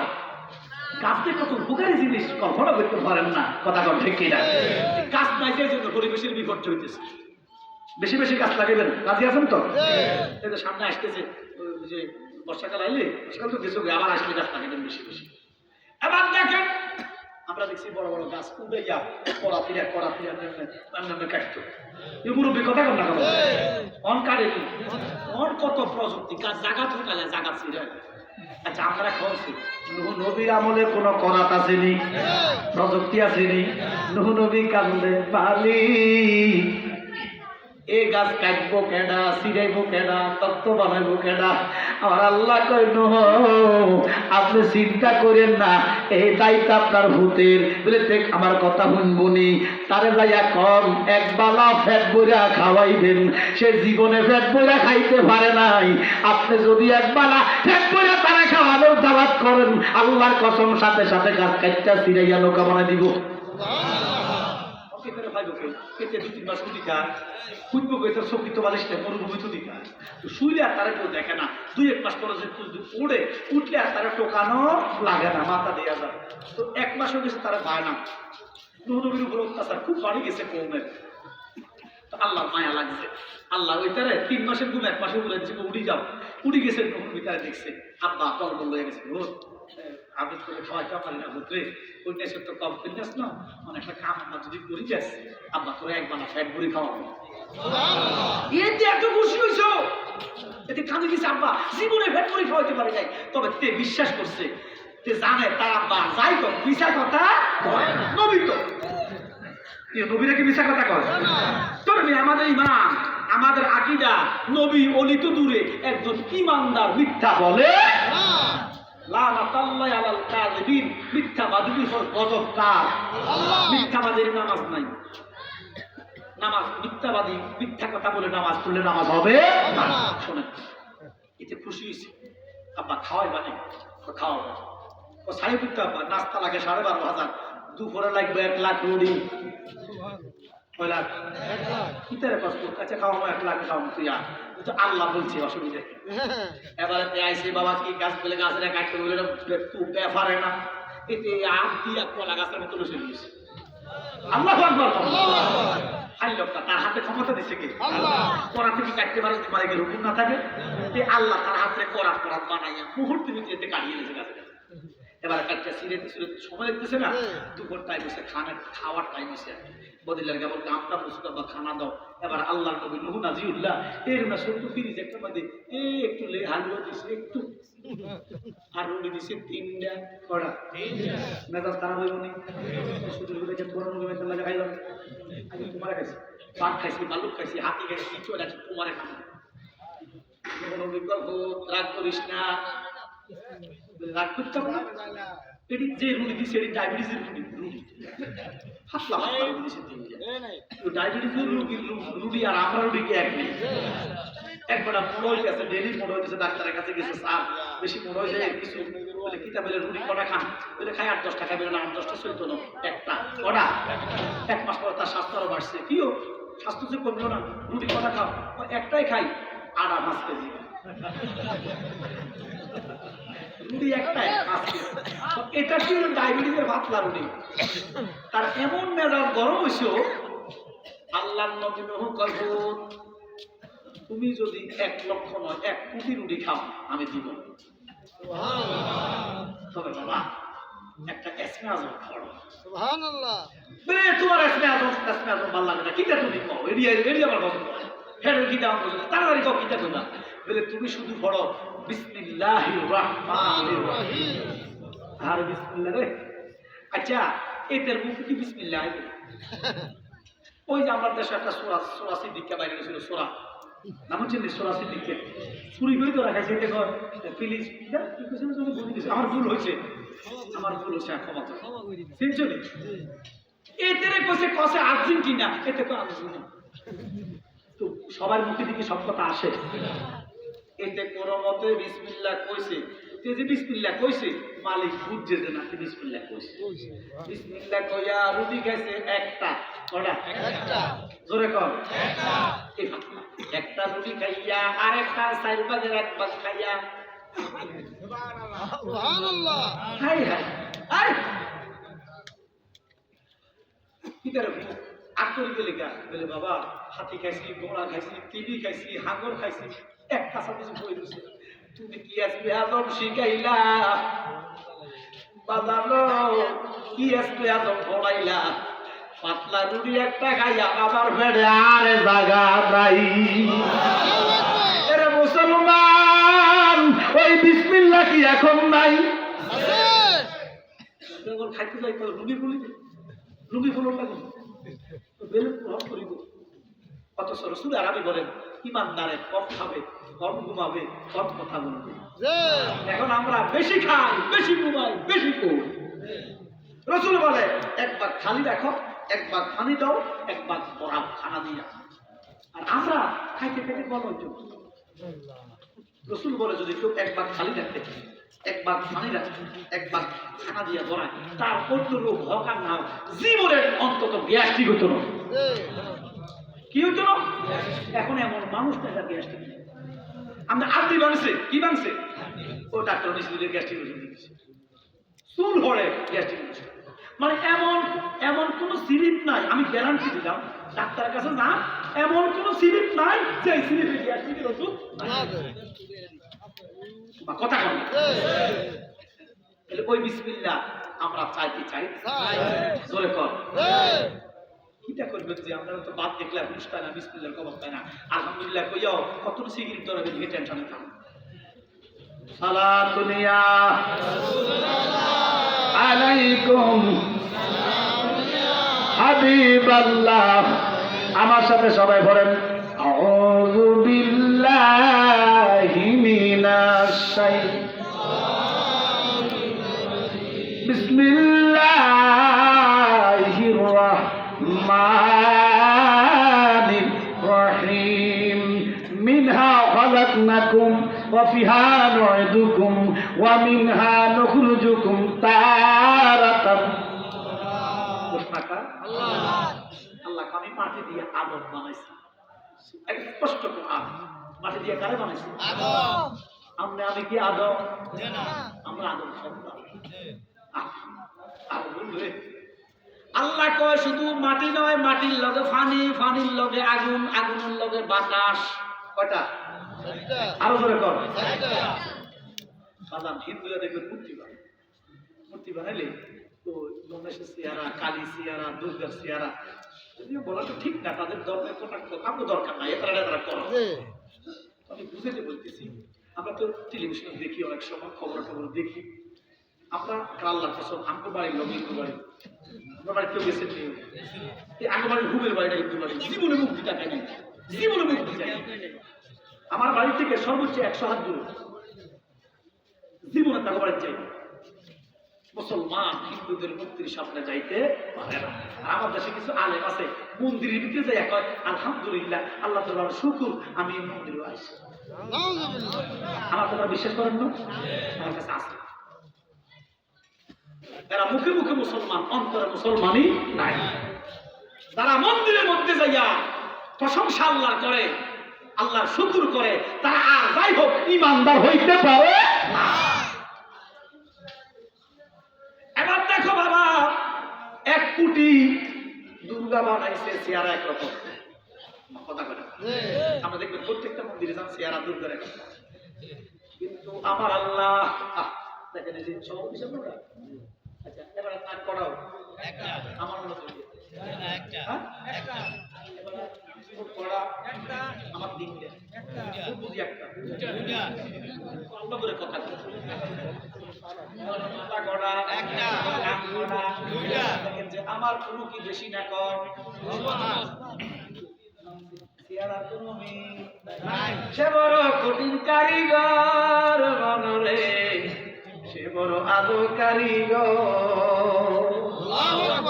গাছতে কত উপকারী জিনিস কখনো করতে পারেন না। কথা কন ঠিক কিনা? গাছ নাই যে জন্য পরিবেশের বিপর্যয় হইতেছে। বেশি বেশি গাছ লাগাইবেন। রাজি আছেন তো? এই তো সামনে আসতেছে যে বর্ষাকাল আইলে, বর্ষাকাল তো গেছে, আবার আসলে গাছ লাগাইবেন বেশি বেশি। এবার দেখেন আমরা দেখছি বড় বড় গাছ উড়াইয়া কড়া ফিরা নামে কাটতো। এই মুরব্বী কথা কন না কেন? অন কাটেনি, অন কত প্রযুক্তি, গাছ জাগা ঢুকালে জাগা ছিঁড়ে। আচ্ছা আমরা খাওয়াছি নহু নবীর আমলে কোনো করাত আসেনি, প্রযুক্তি আসেনি। নহু নবী কান্দে বালি এই গাছ কাটবো কেডা, সিরাইবো কেডা, তত্ত্ব বানাইবো কেডা? আমার আল্লাহ কই নূহ আপনি চিন্তা করেন না, এই দায়িত্ব আপনার ভূতের। বলে দেখ আমার কথা শুনবনি, তারে যাইয়া কম এক বালা ফ্যাট বইরা খাওয়াইবেন। সে জীবনে ফ্যাট বইরা খাইতে পারে নাই, আপনি যদি এক বালা ফ্যাট বইরা তারা খাওয়ানোর দাওয়াত করেন, আল্লাহর কসম সাথে সাথে গাছ কাটটা সিরাইয়া নৌকা বানাই দিব। এতে 2-3 মাস উদিকা খুঁজবো গেছে চকিত বালিশটা মরুভূমি তুদিকা শুইলে আর তারা কেউ দেখে না। 2-1 মাস পরে যে উড়ে উঠলে আর তারা টোকানো লাগে না, মাথা দেওয়া যায়। তো 1 মাস হয়ে গেছে তারা পায় না। নবীর উপর অত্যাচার খুব বাড়ি গেছে কৌমের। তো আল্লাহ মায়া লাগছে, আল্লাহ ওই তারে 3 মাসের ঘুম 1 মাসে বলে দিচ্ছে উড়ি যাও। উড়ি গেছে নবীর ভিতরে দেখছে আব্বা তল বল হয়ে গেছে। আমি তোকে খাওয়াইতে পারি না ভূতরে, ওইটা সে তো কম ফিটনেস না, অনেকটা কাম আমরা যদি করি যাস আব্বা তোরা একবার ফ্যাট বুড়ি খাওয়াবো। এতে এত খুশি হয়েছ, এতে কাঁদে দিছে আব্বা জীবনে ফ্যাট বুড়ি খাওয়াইতে পারি নাই। তবে তে বিশ্বাস করছে, তে জানে তার আব্বা যাই তো মিশা কথা নবী তো নবীরা কি মিশা কথা কয়? তোর আমাদের ইমান, আমাদের আকীদা, নবী অলি তো দূরে, একজন ইমানদার মিথ্যা বলে লানাতাল্লাহি আলাল কাযিবিন, মিথ্যাবাদীর উপর গজব কার? মিথ্যাবাদীর নামাজ নাই। নামাজ মিথ্যাবাদী মিথ্যা কথা বলে নামাজ পড়লে নামাজ হবে না। শোনেন এতে খুশি হয়েছে আব্বা খাওয়াই বানে খাওয়াবো ও সাড়ে করতে আব্বা নাস্তা লাগে 12,500, দুপুরে লাগবে 1 লাখ রুটি। কয় লাখ? কিতারে কষ্ট কাছে খাওয়াবো 1 লাখ খাওয়াবো তুই আর তো আল্লাহ বলছে অসুবিধা। এবারে আইসে বাবা কি গাছ বলে গাছটা কাটতে বলে তুই ব্যাপারে না, এতে আম দিয়া কলা গাছের মতো বসে দিয়েছে। আল্লাহু আকবার। খালি লোকটা তার হাতে ক্ষমতা দিচ্ছে কি? করা থেকে কাটতে পারে তোমার এগুলো হুকুম না থাকে, আল্লাহ তার হাতে করাত বানাইয়া মুহূর্তের ভিতরে কাটিয়ে দিয়েছে গাছে। এবার কাটটা সিরেতে সিরেতে সময় লাগতেছে না, দুপুর টাইম হচ্ছে খাওয়ার টাইম হচ্ছে। বদিলের কেবল কামটা বুঝতে বা খানা দাও। এবার আল্লাহর নবী নূহ নাজিউল্লাহ এর না সত্য ফিরিজ একটা মধ্যে একটু হালুয়া দিছে একটু, আর রুটি দিছে 3টা। কটা? মেজাজ খারাপ হইব নি? শুধু রুটি বড় নবী লাগে খাইলাম, আমি তোমার খাইছি, পাট খাইছি, বালুক খাইছি, হাতি খাইছি, চলে আছে তোমার খাবো। নবী বলবো রাগ করিস না, রাগ করতে হবে না। এটি যে রুটি দিচ্ছে এটি ডায়াবেটিসের রুটি হাসলা হাসলা রুটি দিচ্ছে 3টা। ডায়াবেটিসের রুটি আর আমরা রুটি কি এক নেই? একবার মোড় হয়ে গেছে, ডেলি মোড় হয়ে গেছে, ডাক্তারের কাছে গেছে, স্যার বেশি মোড় হয়ে যায় কিছু বলে কিতা বলে রুটি কটা খান? বলে খাই 8-10 টাকা বেরো না, 8-10টা চলতো না, একটা কটা। 1 মাস পরে তার স্বাস্থ্য আরো বাড়ছে। কিও স্বাস্থ্য যে কমলো না, রুটি কটা খাও? একটাই খাই, আড়া 5 কেজি রুটি একটাই 5 কেজি। এটা কি ডায়াবেটিসের পাতলা রুটি। তার এমন মেজাজ গরম হয়েছে, আল্লাহর নবী নূহ কইল তুমি যদি 1 লক্ষ নয় 1 কোটি রুটি খাও আমি দিব। তবে বাবা একটা এসমে আজম খাও। সুবহানাল্লাহ। বলে তোমার এসমে আজম ভালো লাগে না, কিটা তুমি খাও? এডি আমার পছন্দ হয়। ফেরো কি দাম বলে তাড়াতাড়ি খাও, কিটা কইবা? বলে তুমি শুধু পড়ো বিসমিল্লাহির রহমানির রহিম। আর বিসমিল্লাহ রে। আচ্ছা এটার মুখ কি বিসমিল্লাহ? ওই যে আমার দেশে একটা সূরা সিদ্দিকা বাইরে গেছিল, সূরা নাম হচ্ছে সূরা সিদ্দিকা। চুরি করে তো রাখাইছে, দেখো প্লিজ আমার ভুল হয়েছে, ক্ষমা করে সেঞ্চুরি। এতে কষে আর্জেন্টিনা, এতে তো আর্জেন্টিনা। তো সবার মুখে দিকে সব কথা আসে। এতে কোনো মতে বিসমিল্লাহ কইছে, যে বিসমিল্লাহ কইছে মালিক বুঝছে যে না বিসমিল্লাহ কইছে। বিসমিল্লাহ কইয়া রুটি খাইছে একটা। কটা? একটা। জোরে কর একটা। এই ফাতনা একটা রুটি খাইয়া আরেকটা 4 ভাগের 1 ভাগ খাইয়া সুবহানাল্লাহ। হাই হাই হাই কি করে আকরি গেলে গা? বলে বাবা হাতি খাইছি, ঘোড়া খাইছি, টিভি খাইছি, হাঙ্গর খাইছি, এক কাঁচা কিছু বই দিছে। তুমি কি আসবে আজম শিখাইলা বাজানো, কি আসবে আজম পড়াইলা, পাতলা রুটি একটা খাইয়া আমার পেটে আরে জায়গা নাই। এরে মুসলমান ওই বিসমিল্লাহ কি এখন নাই? খাইতে যাই রুগী ফুলি রুগী ফুল লাগবে বেলুন করিব অথচ রাসূল আরবি বলেন ইমানদারে কম খাবে, কম ঘুমাবে, কম কথা বলবে। এখন আমরা বেশি খাই, বেশি ঘুমাই, বেশি করি। রাসূল বলে এক ভাগ খালি রাখো, এক ভাগ পানি দাও, এক ভাগ বরাব খানা দিয়া। আর আমরা খাইতে খাইতে বড় হইতো। রাসূল বলে যদি কেউ এক ভাগ খালি রাখতে, এক ভাগ পানি রাখতে, এক ভাগ খানা দিয়া বড়ায়, তার অন্য রোগ হোক আর না হোক, জীবনের অন্তত গ্যাস্ট্রিক হতো না। কি হতো না? এখন এমন মানুষ দেখা গ্যাস্ট্রিক। আমরা আদি বানছে কি বানছে? ও ডাক্তার নিশ্চিত গ্যাস্ট্রিক দিচ্ছে, চুল হরে গ্যাস্ট্রিক। মানে এমন কোন স্লিপ নাই, আমি গ্যারান্টি দিলাম ডাক্তারের কাছে না, এমন কোন স্লিপ নাই যে স্লিপে গ্যাস্ট্রিকের ওষুধ বা কথা কম। ওই বিসমিল্লাহ আমরা চাইতে চাই, জোরে কর। কিটা করবে যে আমরা তো বাদ দেখলে ঘুষ পায় না, বিসমিল্লাহর কবর পায় না, আলহামদুলিল্লাহ কইয়াও কত সিগারেট ধরে নিয়ে টেনশনে থাম। সালাতুনিয়া আলাইকুম হাবিবাল্লাহ। আমার সাথে সবাই বলেন আউযু বিল্লাহি মিনাশ শাইতানির বিসমিল্লাহির রাহমানির রহিম। মিনহা খালাকনাকুম ওয়া ফিহা নুঈদুকুম ওয়া মিনহা নুখরিজুকুম তারাতান। আল্লাহ আমি মাটি দিয়ে আদম বানাইছি, স্পষ্ট কোরআন। মাটি দিয়ে কারে বানাইছি? আদম। আমি কি আদম? আমরা আদম সন্তান। আল্লাহ কয় শুধু মাটি নয়, মাটির লগে পানি, পানির লগে আগুন, আগুনের লগে বাতাস। কয়টা? আরো ধরে কর। বাদাম হিন্দুরা দেখবে মূর্তি বানাইলে তো গণেশের চেহারা, কালী চেহারা, দুর্গার চেহারা, যদিও বলাটা ঠিক না, তাদের ধর্মের কোনো দরকার নাই, তারা করো। আমি বুঝেতে বলতেছি, আমরা তো টেলিভিশনে দেখি, অনেক সময় খবর দেখি, আমরা আল্লাহর কসম আমার বাড়ির লোক হিন্দু বাড়ি, আমার বাড়ি কেউ গেছে এই আমার বাড়ির ঘুমের বাড়িটা হিন্দু বাড়ি, জীবনে মুক্তি টাকা নেই, জীবনে মুক্তি চাই। আমার বাড়ি থেকে সর্বোচ্চ 100 হাত দূরে, জীবনে তাকে বাড়ি চাই। মুসলমান হিন্দুদের মুক্তির সামনে যাইতে পারে না। আর আমার দেশে কিছু আলেম আছে, মন্দিরের ভিতরে যাই কয় আলহামদুলিল্লাহ, আল্লাহ তাআলার শুকর, আমি এই মন্দিরে আসি। আমার কথা বিশ্বাস করেন না? আমার কাছে আছে। এরা মুখে মুখে মুসলমান, অন্তরে মুসলমানই নাই। তারা মন্দিরের মধ্যে যাইয়া প্রশংসা আল্লাহর করে, আল্লাহর শুকর করে, তারা আর যাই হোক ইমানদার হইতে পারে না। এবার দেখো বাবা, 1 কোটি দুর্গা বানাইছে, চেহারা একরকম। কথা বলে আমরা দেখবেন প্রত্যেকটা মন্দিরে যান, চেহারা দুর্গার এক। কিন্তু আমার আল্লাহ দেখেন এই যে সব হিসাব করা। আচ্ছা এবার নাক করাও একটা, আমার মনে হয় একটা, একটা এবার করা একটা, আমার দিনটা একটা, বুঝি একটা, দুইটা, আল্লাহ করে কথা বলে। মাথা গড়া একটা, নাক গড়া দুইটা। দেখেন যে আমার কোনো কি বেশি না কম, সে বড় কঠিন কারিগর মনরে, সে বড় আদো কারিগর।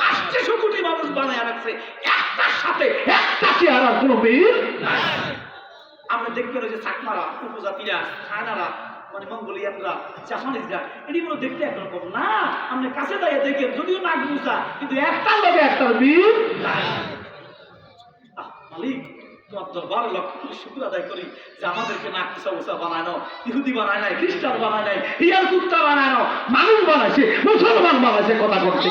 800 কোটি মানুষ বানায় রাখছে, একটার সাথে একটা চেহারার কোনো মিল নাই। আমরা দেখতে পাই যে চাকমারা, উপজাতিরা, চায়নারা, মানে মঙ্গোলিয়ানরা, জাপানিজরা, এটি মনে দেখতে একরকম না। আমরা কাছে দাঁড়িয়ে দেখেন, যদিও নাক বুঝা, কিন্তু একটার লগে একটার মিল নাই। মালিক তোমার দরবার লক্ষ্য করে শুকর আদায় করি যে আমাদেরকে নাক কুচা উচা বানায় না, ইহুদি বানায় নাই, খ্রিস্টান বানায় নাই, হিয়ার কুত্তা বানায় না, মানুষ বানাইছে, মুসলমান বানাইছে। কথা করতে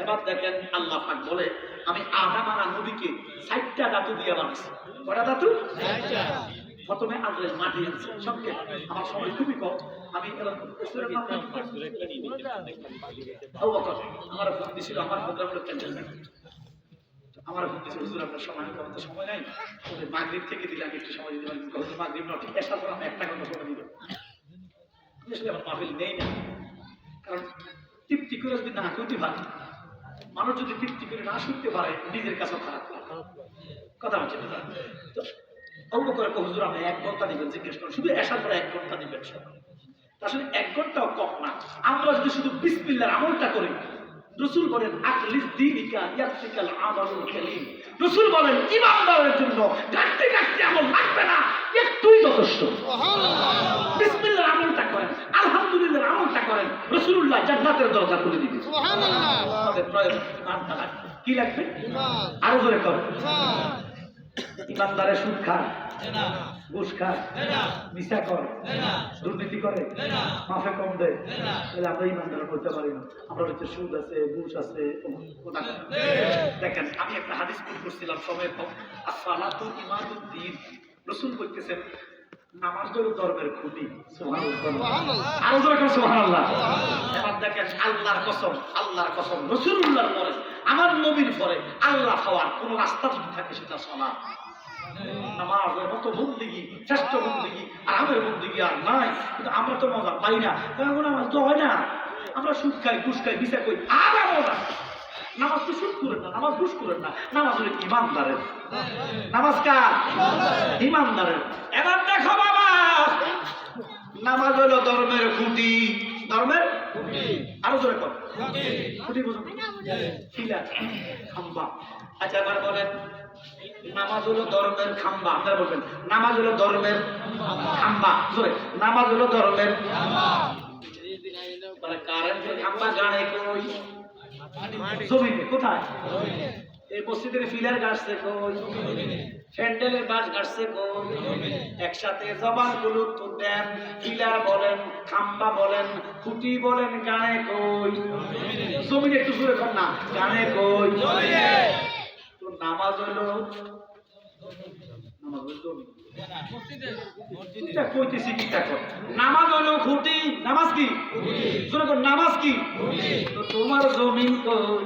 এবার দেখেন আল্লাহ পাক বলে আমি আদম আর নবীকে 60টা ধাতু দিয়ে বানাইছি। কয়টা ধাতু? 60টা। প্রথমে আজরাইল মাটি আনছে। সংক্ষেপ, আমার সময় খুবই কম, আমি আমার ফোন দিছিল, আমার প্রোগ্রামের ক্যান্সেল করে আমার ফোন দিছিল, হুজুর আপনার সময় তো সময় নাই, মাগরিব থেকে দিলে আমি একটু সময় দিতে পারি। মাগরিব না, ঠিক এসার পর আমি 1 ঘন্টা সময় দিব। আসলে আমার মাহফিল নেই না, কারণ তৃপ্তি করে যদি না করতে পারি মানুষ যদি তৃপ্তি করে না শুনতে পারে নিজের কাছেও খারাপ লাগে। কথা হচ্ছে না? তো অন্য করে হুজুর আপনি 1 ঘন্টা দিবেন, জিজ্ঞেস করেন শুধু এসার পরে 1 ঘন্টা দিবেন। আসলে 1 ঘন্টাও কম না। আমরা যদি শুধু বিসমিল্লাহর আমলটা করি, রাসূল বলেন আকলিস দীনিকা ইয়াকফিকাল আমালুল কারীম। রাসূল বলেন ইমানদারের জন্য গাঁটতে গাঁটতে আমল লাগবে না, একটুই যথেষ্ট। সুবহানাল্লাহ। বিসমিল্লাহর আমলটা করেন, আলহামদুলিল্লাহর আমলটা করেন, রাসূলুল্লাহ জান্নাতের দরজা খুলে দিবে। সুবহানাল্লাহ। আমাদের প্রয়োজন ইমানটা লাগবে। কি লাগবে? ইমান। আরো জোরে করেন। ইমান। ইমানদারের সুদ খায় না, ঘুষ খায় না, মিথ্যা করে না, দুর্নীতি করে না, মাফে কম দেয় না, তাহলে আমরা ইমানদার বলতে পারি না। আমরা হচ্ছে সুদ আছে, ঘুষ আছে। দেখেন আমি একটা হাদিস করছিলাম, সময় কম। আসসালাতু ইমাদুদ্দিন। রাসূল বলতেছেন নামাজ হলো ধর্মের খুঁটি। সুবহানাল্লাহ। আরো জোরে করে সুবহানাল্লাহ। এবার দেখেন আল্লাহর কসম, আল্লাহর কসম, রাসূলুল্লাহর পরে, আমার নবীর পরে আল্লাহ পাওয়ার কোন রাস্তা যদি থাকে সেটা সালাত। নামাজের মতো বন্দেগী, শ্রেষ্ঠ বন্দেগী আর আমাদের বন্দেগী আর নাই। কিন্তু আমরা তো মজা পাই না, কারণ নামাজ তো হয় না। আমরা সুদ খাই, ঘুষ খাই, বিচার করি, আর মজা। নামাজ তো সুদ করেন না, নামাজ ঘুষ করেন না, নামাজ হলো ইমানদারের। নামাজ কার? ইমানদারের। এবার দেখো বাবা, নামাজ হলো ধর্মের খুঁটি। ধর্মের খুঁটি। আরো জোরে কর। খুঁটি বুঝুন, পিলার, খাম্বা। আচ্ছা এবার বলেন নামাজ হলো ধর্মের খাম্বা। আপনারা বলবেন নামাজ হলো ধর্মের খাম্বা। জোরে, নামাজ হলো ধর্মের খাম্বা। মানে কারেন্টের খাম্বা গানে কই? জমিনে। কোথায়? এই মসজিদের ফিলার গাছছে কই? স্যান্ডেলের বাঁশ গাছছে কই? একসাথে জবানগুলো তো দেন। ফিলার বলেন, খাম্বা বলেন, খুঁটি বলেন, গানে কই? জমিনে। একটু জোরে কর না, গানে কই? তো নামাজ হলো, নামাজ হলো কইতেছি কি দেখো, নামাজ হলো খুঁটি। নামাজ কি? জোরে কর, নামাজ কি? তো তোমার জমিন কই?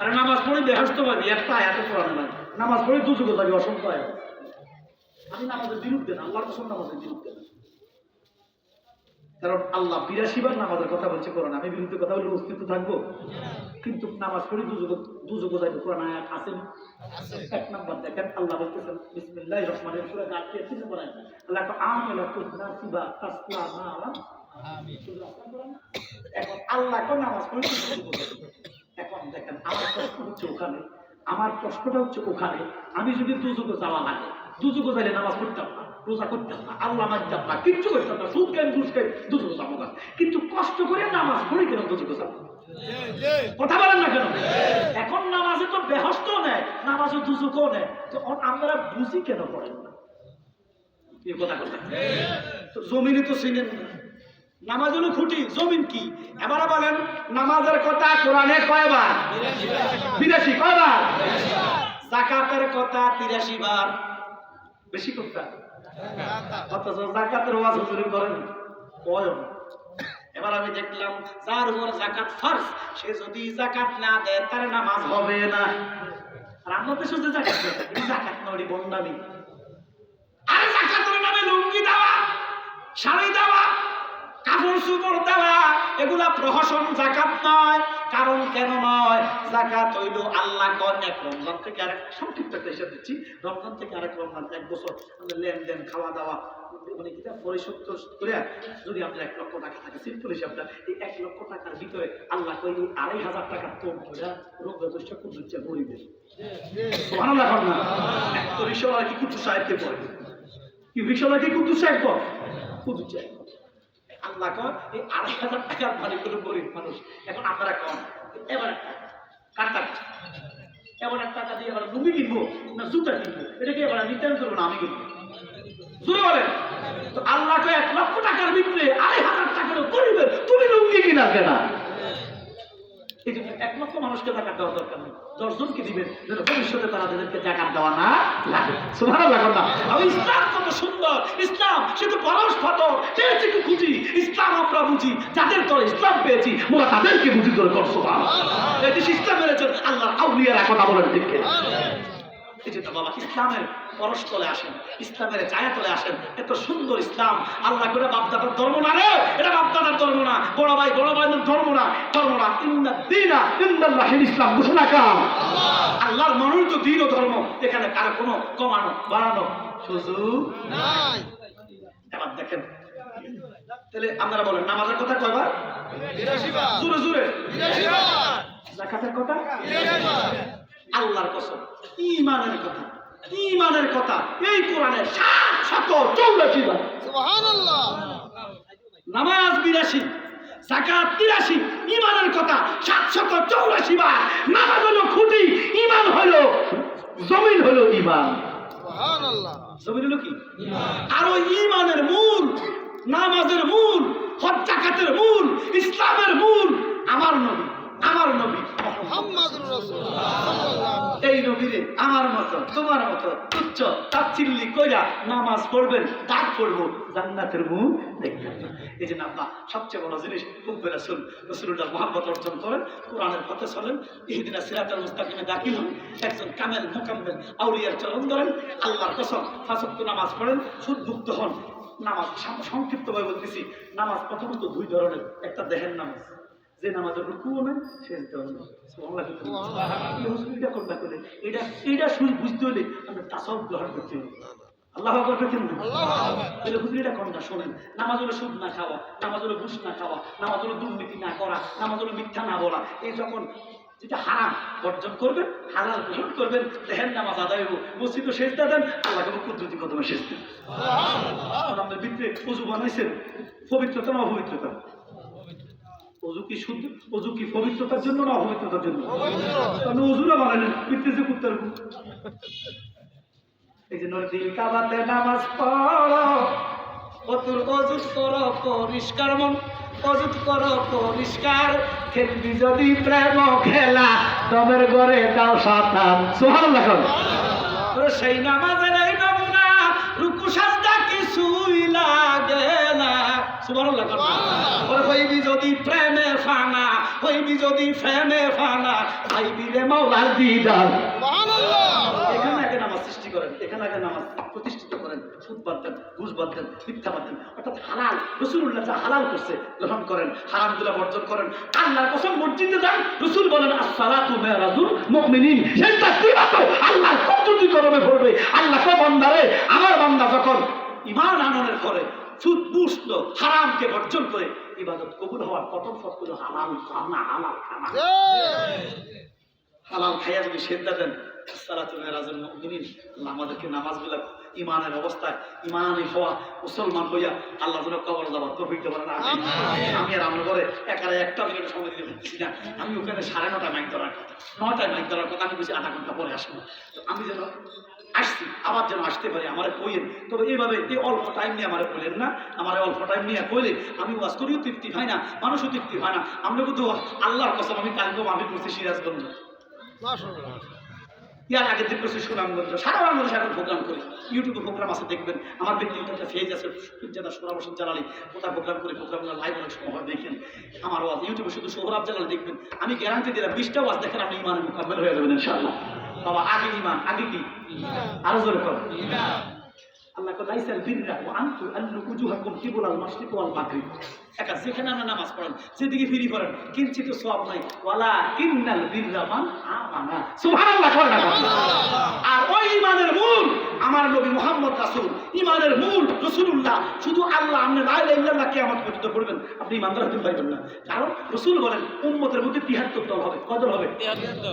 আরে নামাজ পড়ে বেহস্ত পাবি, একটা আয়াত কোরআন নাই। নামাজ পড়ে দুজকে যাবি, অসংখ্য আয়াত। আমি নামাজের বিরুদ্ধে না, আল্লাহর কসম নামাজের বিরুদ্ধে না। কারণ আল্লাহ 82 বার নামাজের কথা বলছে কোরআন। আমি বিরুদ্ধে কথা বলে অস্তিত্ব থাকবো? কিন্তু নামাজ পড়ে দুজকে যাবি, কোরআন আয়াত আছে না? 1 নাম্বার দেখেন আল্লাহ বলতেছেন বিসমিল্লাহির রহমানির রহিম, সূরা গাফির 3 নম্বর আয়াত। আল্লাহ কো আমালা কুদনাসিবা তাসলা মালা। আমিন। এখন আল্লাহ কো নামাজ পড়ে দুজকে যাবি। এখন দেখেন আমার প্রশ্ন হচ্ছে ওখানে, আমার প্রশ্নটা হচ্ছে ওখানে, আমি যদি দুজকে যাওয়া লাগে, দুজকে যাইলে নামাজ পড়তাম না, রোজা করতাম না, আল্লাহ মানতাম না, কিচ্ছু করতাম না, সুদ খাই, ঘুষ খাই, দুজকে যাবো না। কিন্তু কষ্ট করে নামাজ পড়ে কেন দুজকে যাবো? কথা বলেন না কেন? এখন নামাজে তো বেহস্ত নেয়, নামাজে দুজকেও নেয়, তো আমরা বুঝি কেন পড়েন না? এই কথা কথা তো জমিনে তো ছিলেন না। নামাজ হলো খুঁটি, জমিন কি? এবার বলেন নামাজের কথা কোরআনে কয়বার? 82। কয়বার? যাকাতের কথা 83 বার। বেশি কথা। অথচ যাকাতের ওয়াজ হুজুরি করেন কয়? এবার আমি দেখলাম যার উপর যাকাত ফরজ, সে যদি যাকাত না দেয় তার নামাজ হবে না। আর আমরা দেশে যে যাকাত দেয়, যাকাত নয়, বন্দামি। আর যাকাতের নামে লুঙ্গি দেওয়া, শাড়ি দেওয়া, কাপড় চোপড় দেওয়া, এগুলা প্রহসন, যাকাত নয়। কারণ কেন নয়? যাকাত হইল আল্লাহ কন এক রমজান থেকে আরেক, সংক্ষিপ্ত একটা হিসাব দিচ্ছি, রমজান থেকে আরেক রমজান 1 বছর আমাদের লেনদেন, খাওয়া দাওয়া, মানে কিনা পরিশোধ করে যদি আপনার 1 লক্ষ টাকা থাকে, সিম্পল হিসাবটা, এই 1 লক্ষ টাকার ভিতরে আল্লাহ কই 2500 টাকা কম করে রোজা দশটা কুদুচ্চা গরিবের। সুবহানাল্লাহ কর না। তো রিশালা কি কুদুস সাহেবকে পড়ে? কি রিশালা কি কুদুস সাহেব পড়ে? কুদুচ্চা আল্লাহ কন এই 2500 টাকার মালিক হলো গরিব মানুষ। এখন আপনারা কন এবার কাটা, এবার টাকা দিয়ে এবার লুঙ্গি কিনবো না জুতা কিনবো, এটাকে এবার রিটার্ন করবো না আমি কিনবো? জোরে বলেন। তো আল্লাহকে 1 লক্ষ টাকার ভিতরে 2500 টাকার গরিবের তুমি লুঙ্গি কিনা কেনা? এই জন্য 1 লক্ষ মানুষকে জাকাত দেওয়া দরকার নেই, 10 জনকে দিবেন যেন ভবিষ্যতে তাদেরকে জাকাত দেওয়া না লাগে। সুবহানাল্লাহ। ইসলাম কত সুন্দর! ইসলাম সে তো পরশ ফাতর, পেয়েছি কি খুঁজি। ইসলাম আমরা বুঝি, যাদের তোর ইসলাম পেয়েছি মোরা তাদেরকে বুঝি করে কর। সুবহানাল্লাহ। এই যে ইসলাম মেরেছেন আল্লাহর আউলিয়ারা, কথা বলেন ঠিক কিনা? এই জন্য বাবা ইসলামের পরশতলে আসেন, ইসলামের ছায়াতলে আসেন। এত সুন্দর ইসলাম, আল্লাহ করে বাপদাদার ধর্ম না রে, এটা বাপদাদার ধর্ম না, বড় ভাই ধর্ম না, ধর্ম না। ইন্নাদ্দীনা ইনদাল্লাহিল ইসলাম, ঘোষণা কাম আল্লাহর মনোনীত দ্বীন ও ধর্ম। এখানে কারো কোনো কমানো বাড়ানো সুযোগ নাই। এবার দেখেন, তাহলে আপনারা বলেন নামাজের কথা কয়বার? 82 বার। জোরে জোরে 82 বার। যাকাতের কথা, 82 বার। আল্লাহর কসম ঈমানের কথা, ঈমানের কথা এই কোরআনে 784 বার। সুবহানাল্লাহ। নামাজ 82, যাকাত 83, ঈমানের কথা 784 বার। নামাজ হলো খুঁটি, ঈমান হলো জমিন, হলো ঈমান। সুবহানাল্লাহ। জমিন হলো কি? আর ওই ঈমানের মূল, নামাজের মূল, হজ যাকাতের মূল, ইসলামের মূল আমার নবী, আমার নবী মুহাম্মাদুর রাসূলুল্লাহ সাল্লাল্লাহু এই নবীরে আমার মতো তোমার মতো তুচ্ছ তাচ্ছিল্যি কইরা নামাজ পড়বেন, দাঁত পড়বো, জান্নাতের মুখ দেখবেন। এই যে নাম্বা সবচেয়ে বড় জিনিস হুব্বে রাসূল, রাসূলুল্লাহ মুহাব্বত অর্জন করেন, কোরআনের পথে চলেন, ইহদিনা সিরাতাল মুস্তাকিমে দাখিল হন, একজন কামেল মুকাম্মেল আউলিয়ার চরণ ধরেন, আল্লাহর কসম 5 ওয়াক্ত নামাজ পড়েন, সুদমুক্ত হন। নামাজ সংক্ষিপ্তভাবে বলতেছি, নামাজ প্রথমত 2 ধরনের। একটা দেহের নামাজ, যে নামাজের রুকুও নেই, সেজদাও নেই। সুবহানাল্লাহ। এই হুজুরিটা কোনটা করে? এটা শুনে বুঝতে হলে আমরা তাসাউফ গ্রহণ করতে হবে। আল্লাহু আকবার বলতেন না? আল্লাহু আকবার। তাহলে হুজুরিটা কোনটা শোনেন? নামাজ হলো সুদ না খাওয়া, নামাজ হলো ঘুষ না খাওয়া, নামাজ হলো দুর্নীতি না করা, নামাজ হলো মিথ্যা না বলা। এই যখন যেটা হারাম বর্জন করবেন, হালাল গ্রহণ করবেন, দেহের নামাজ আদায় হবো, মসজিদে সেজদা দেন, আল্লাহকে কুদরতি কদমে সেজদা। আমাদের ভিতরে ওযু বানাইছেন, পবিত্রতা না অপবিত্রতা? ওযু কি শুদ্ধ? ওযু কি পবিত্রতার জন্য না অপবিত্রতার জন্য? আপনি ওযুরা বানালেন পিতেছে কুত্তার গু। এই যে নদীর কাবাতে নামাজ পড়ো, অতুর অযুত করো পরিষ্কার মন, অযুত করো পরিষ্কার, খেলবি যদি প্রেম খেলা তবের ঘরে দাও সাতান। সুবহানাল্লাহ। সেই নামাজের এই নমুনা, রুকু সাজদা কিছুই লাগে না। সুবহানাল্লাহ। ওরে হইবি যদি প্রেমে ফানা, হইবি যদি প্রেমে ফানা, পাইবি রে মাওলার দিদার। সুবহানাল্লাহ। এখানে আগে নামাজ সৃষ্টি করেন, এখানে আগে নামাজ প্রতিষ্ঠিত করেন, সুদ বাদ দেন, ঘুষ বাদ দেন, মিথ্যা বাদ দেন, অর্থাৎ হালাল রাসূলুল্লাহ যা হালাল করছে গ্রহণ করেন, হারামগুলো বর্জন করেন। আল্লাহর কসম মসজিদে যান, রাসূল বলেন আসসালাতু মিরাজুল মুমিনিন, সেই তাকবীরাত আল্লাহর কুদরতি কদমে পড়বে। আল্লাহ কো বান্দারে, আমার বান্দা যখন ঈমান আনয়নের করে, সুদ ঘুষ হারামকে বর্জন করে, ইবাদত কবুল হওয়ার প্রথম শর্ত হলো হালাল খানা, হালাল খানা। হালাল খাইয়া যদি সেজদা দেন, সালাতুল মিরাজুল মুমিনিন, আমাদেরকে নামাজগুলো ঈমানের অবস্থায়, ঈমানি হওয়া মুসলমান হইয়া আল্লাহ যেন কবর যাবার তৌফিক দেন। আমি আর আমরা ঘরে একারে একটা মিনিট সময় দিতে পারছি না। আমি ওখানে 9:30 মাইক ধরার কথা, 9টায় মাইক ধরার কথা, আমি বুঝি আধা ঘন্টা পরে আসবো। তো আমি যেন আসছি, আবার যেন আসতে পারি, আমার কইলেন। তবে এইভাবে এই অল্প টাইম নিয়ে আমার কইলেন না, আমার অল্প টাইম নিয়ে কইলে আমি ওয়াজ করিও তৃপ্তি হয় না, মানুষও তৃপ্তি হয় না। আমরা কিন্তু আল্লাহর কসম, আমি কালকেও আমি করছি সিরাজগঞ্জ, মাশাআল্লাহ। ইয়ার আগের দিন করছি সুনামগঞ্জ, সারা বাংলাদেশে এখন প্রোগ্রাম করি, ইউটিউবে প্রোগ্রাম আছে দেখবেন। আমার ব্যক্তিগত একটা ফেজ আছে যেটা সোহরাব হোসেন জালালি, কোথায় প্রোগ্রাম করি, প্রোগ্রামগুলো লাইভ অনেক সময় দেখেন। আমার ওয়াজ ইউটিউবে শুধু সোহরাব জালালি দেখবেন, আমি গ্যারান্টি দিলাম 20টা ওয়াজ দেখেন আপনি ইমানে মুকাম্মেল হয়ে যাবেন ইনশাআল্লাহ। বাবা আগে ইমান, আগে কি? আরো জোরে কর। আল্লাহ কো লাইসাল বিররা ওয়া আনতু আল্লু উজুহাকুম কিবলাল মাশরিক ওয়াল মাগরিব। একা যেখানে আমরা নামাজ পড়েন, যেদিকে ফিরি করেন, কিঞ্চিত সওয়াব নাই, ওয়ালা কিন্নাল বিররা মান আমানা। সুবহানাল্লাহ। আর ওই ঈমানের মূল আমার নবী মুহাম্মদ রাসূল, ঈমানের মূল রাসূলুল্লাহ। শুধু আল্লাহ, আপনি লা ইলাহা ইল্লাল্লাহ কিয়ামত পর্যন্ত পড়বেন, আপনি ঈমানদার হতে পারবেন না। কারণ রাসূল বলেন উম্মতের মধ্যে 73 দল হবে। কত দল হবে?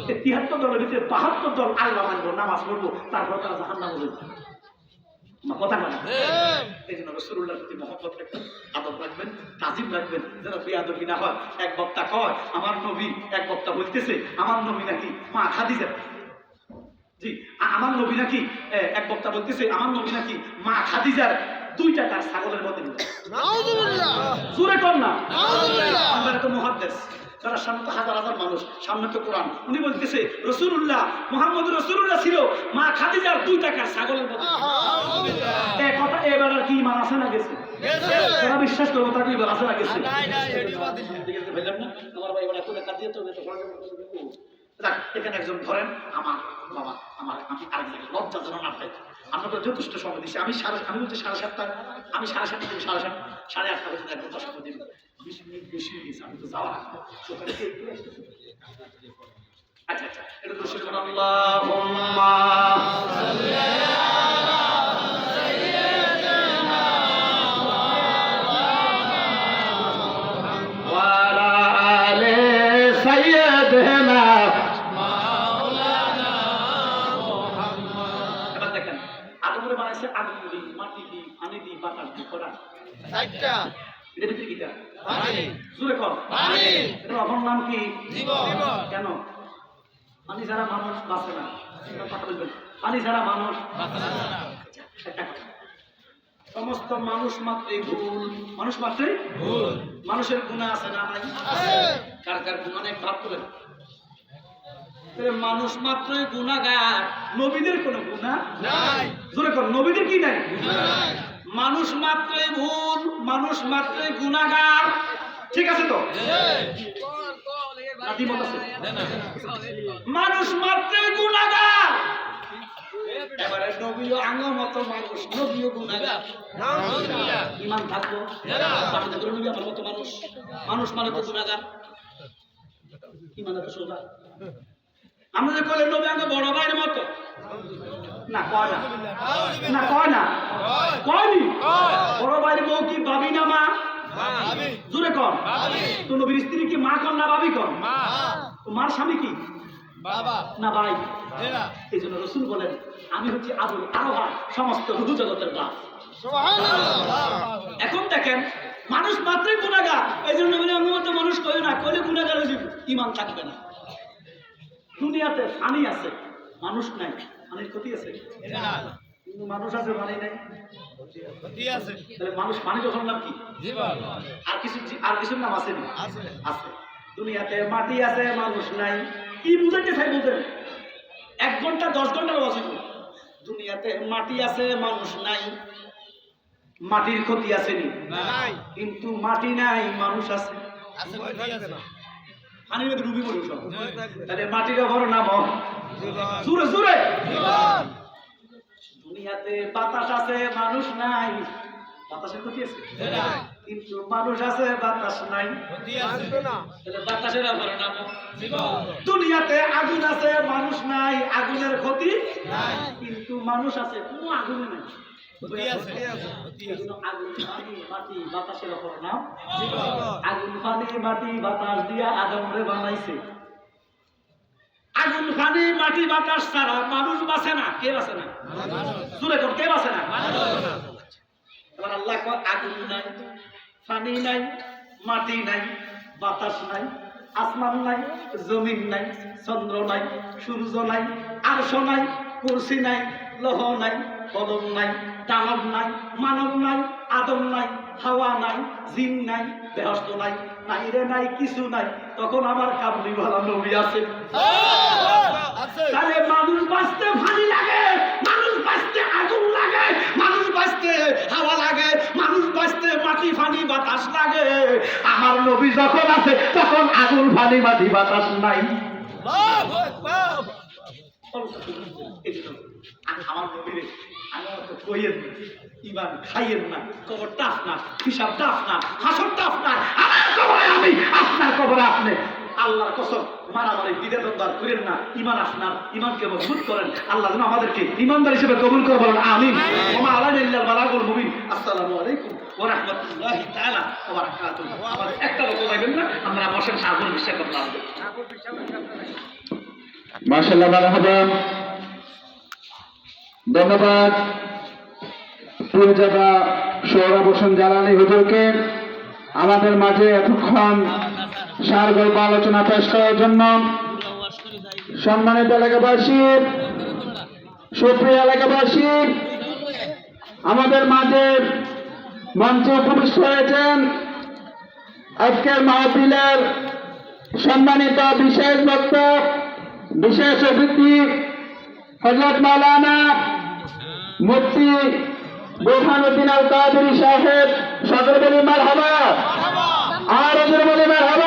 73 দলের ভিতরে 72 দল আল্লাহ মানবো, নামাজ পড়বো, তারপর তারা জাহান্নামে যাবে। কথা বলেন। এই জন্য রাসূলুল্লাহর প্রতি মহব্বত রাখবেন, আদব রাখবেন, তাজিম রাখবেন, যেন বেয়াদবি না হয়। এক বক্তা কয় আমার নবী, এক বক্তা বলতেছে আমার নবী নাকি মা খাদিজা, জি আমার নবী নাকি, এক বক্তা বলতেছে আমার নবী নাকি মা খাদিজার 2 টাকার ছাগলের মধ্যে। নাউযুবিল্লাহ। জোরে কর না। নাউযুবিল্লাহ। আমরা তো মুহাদ্দিস, যারা সামনে তো হাজার হাজার মানুষ, সামনে তো কোরআন। উনি বলতেছে রাসূলুল্লাহ মুহাম্মদ রাসূলুল্লাহ ছিল মা খাদিজার 2 টাকার ছাগলের মধ্যে। এই কথা এবার আর কি ঈমান আছে না গেছে? যারা বিশ্বাস করবো তাকে ঈমান আছে না গেছে? আমার ভাই বলে কোনে কাঁদিয়ে তো দেখ এখানে একজন ধরেন আমার বাবা আমি আরেক জায়গায় লজ্জা যেন না পাই আপনাকে যথেষ্ট সময় দিচ্ছি আমি বলছি 7:30 আমি 7:30 থেকে 8:30 পর্যন্ত একদম 10 দিন 20 মিনিট বেশি দিয়েছি আমি তো যাওয়া আচ্ছা এটা তো শুনুন আল্লাহুম্মা আগুন দিই মাটি দিই পানি দিই বাতাস দিই করা চারটা এটা ভিতরে কিটা পানি জোরে কর পানি এর অপর নাম কি জীবন কেন পানি ছাড়া মানুষ বাঁচে না কথা বলবেন পানি ছাড়া মানুষ বাঁচে না একটা কথা সমস্ত মানুষ মাত্রই ভুল মানুষ মাত্রই ভুল মানুষের গুনাহ আছে না নাই আছে কার কার গুনাহ নেই ভাব করেন মানুষ মাত্রই গুনাহগার নবীদের কোনো গুনাহ নাই জোরে কর নবীদের কি নাই নাই মানুষ মাত্রই ভুল মানুষ মাত্রই গুনাহগার ঠিক আছে তো দ্বিমত আছে মানুষ মাত্রই গুনাহগার এবারে নবীও আঙ্গর মতো মানুষ নবীও গুনাহগার নাউজুবিল্লাহ ঈমান থাকবো বাড়িতে করে নবী আমার মতো মানুষ মানুষ মানে তো গুনাহগার ঈমান তো সোজা আমরা যে কইলে নবী আঙ্গ বড় ভাইয়ের মতো না কয় না না কয় না কয়নি বড় ভাইয়ের বউ কি ভাবি না মা ভাবি জোরে কর তো নবীর স্ত্রী কি মা কর না ভাবি কর মা তো মার স্বামী কি বাবা না ভাই জেনা এই জন্য রসুল বলেন আমি হচ্ছি আদুল আরোহা সমস্ত রুহু জগতের বাপ সুবহানাল্লাহ এখন দেখেন মানুষ মাত্রই গুনাহগার এই জন্য নবীর আঙ্গ মতো মানুষ কয় না কইলে গুনাহগার হয়ে যাবে ঈমান থাকবে না দুনিয়াতে পানি আছে মানুষ নাই পানির ক্ষতি আছে না কিন্তু মানুষ আছে পানি নাই কি আছে তাহলে মানুষ পানি যখন নাম কি জীবন আর কিছুর নাম আছে না আছে আছে দুনিয়াতে মাটি আছে মানুষ নাই কি বুঝাইতে চাই বুঝেন 1 ঘন্টা 10 ঘন্টা বাঁচিব দুনিয়াতে মাটি আছে মানুষ নাই মাটির ক্ষতি আছে নি নাই কিন্তু মাটি নাই মানুষ আছে আছে কি আছে না পানির মধ্যে ডুবি পড়ে সব তাহলে মাটির বড় নাম জীবন জোরে জোরে জীবন দুনিয়াতে বাতাস আছে মানুষ নাই বাতাসের ক্ষতি আছে নাই কিন্তু মানুষ আছে বাতাস নাই কি আছে না তাহলে বাতাসের বড় নাম জীবন দুনিয়াতে আগুন আছে মানুষ নাই আগুনের ক্ষতি নাই কিন্তু মানুষ আছে কোনো আগুন নাই কি আছে কি আছে আগুন পানি মাটি বাতাসের অপর নাম জীবন আগুন পানি মাটি বাতাস দিয়া আদমরে বানাইছে আগুন পানি মাটি বাতাস ছাড়া মানুষ বাঁচে না কে বাঁচে না জোরে কর কে বাঁচে না এবার আল্লাহ কয় আগুন নাই পানি নাই মাটি নাই বাতাস নাই আসমান নাই জমিন নাই চন্দ্র নাই সূর্য নাই আরশ নাই কুরসি নাই লৌহ নাই কলম নাই দানব নাই মানব নাই আদম নাই হাওয়া নাই জিন নাই বেহেশত নাই নাই রে নাই কিছু নাই তখন আমার কাবলি ভালো নবী আছে আছে তাহলে মানুষ বাঁচতে পানি লাগে মানুষ বাঁচতে আগুন লাগে মানুষ বাঁচতে হাওয়া লাগে মানুষ বাঁচতে মাটি পানি বাতাস লাগে আমার নবী যখন আছে তখন আগুন পানি মাটি বাতাস নাই আল্লাহু আকবার আমার নবীরে আমার তো কইয়েন না ইমান খাইয়েন না কবর টাফ না হিসাব টাফ না হাসর টাফ না আমার কবরে আমি আপনার কবরে আপনি আল্লাহর কসম মারামারি দ্বিধাদ্বন্দ্ব করেন না ইমান আপনার ইমানকে মজবুত করেন আল্লাহ যেন আমাদেরকে ইমানদার হিসেবে কবুল করে বলেন আমিন ওমা আলাইনা ইল্লাল বালাগুল মুবিন আসসালামু আলাইকুম ওয়া রাহমাতুল্লাহি তাআলা ওয়া বারাকাতুহু আমার একটা লোক পাইবেন না আমরা বসেন সাগর বিশ্বাস করলাম মাশাআল্লাহ মারহাবা ধন্যবাদ পীরজাদা সোহরাব হোসেন জালালী হুজুরকে আমাদের মাঝে এতক্ষণ সার গল্প আলোচনা পেশ করার জন্য। সম্মানিত এলাকাবাসী, সুপ্রিয় এলাকাবাসী, আমাদের মাঝে মঞ্চে উপবিষ্ট হয়েছেন আজকের মাহফিলের সম্মানিত বিশেষ বক্তা, বিশেষ অতিথি হযরত মাওলানা মুফতি বুরহানুদ্দিন আল কাদেরী সাহেব। সকলে বলি মারহাবা, আর বলি মারহাবা।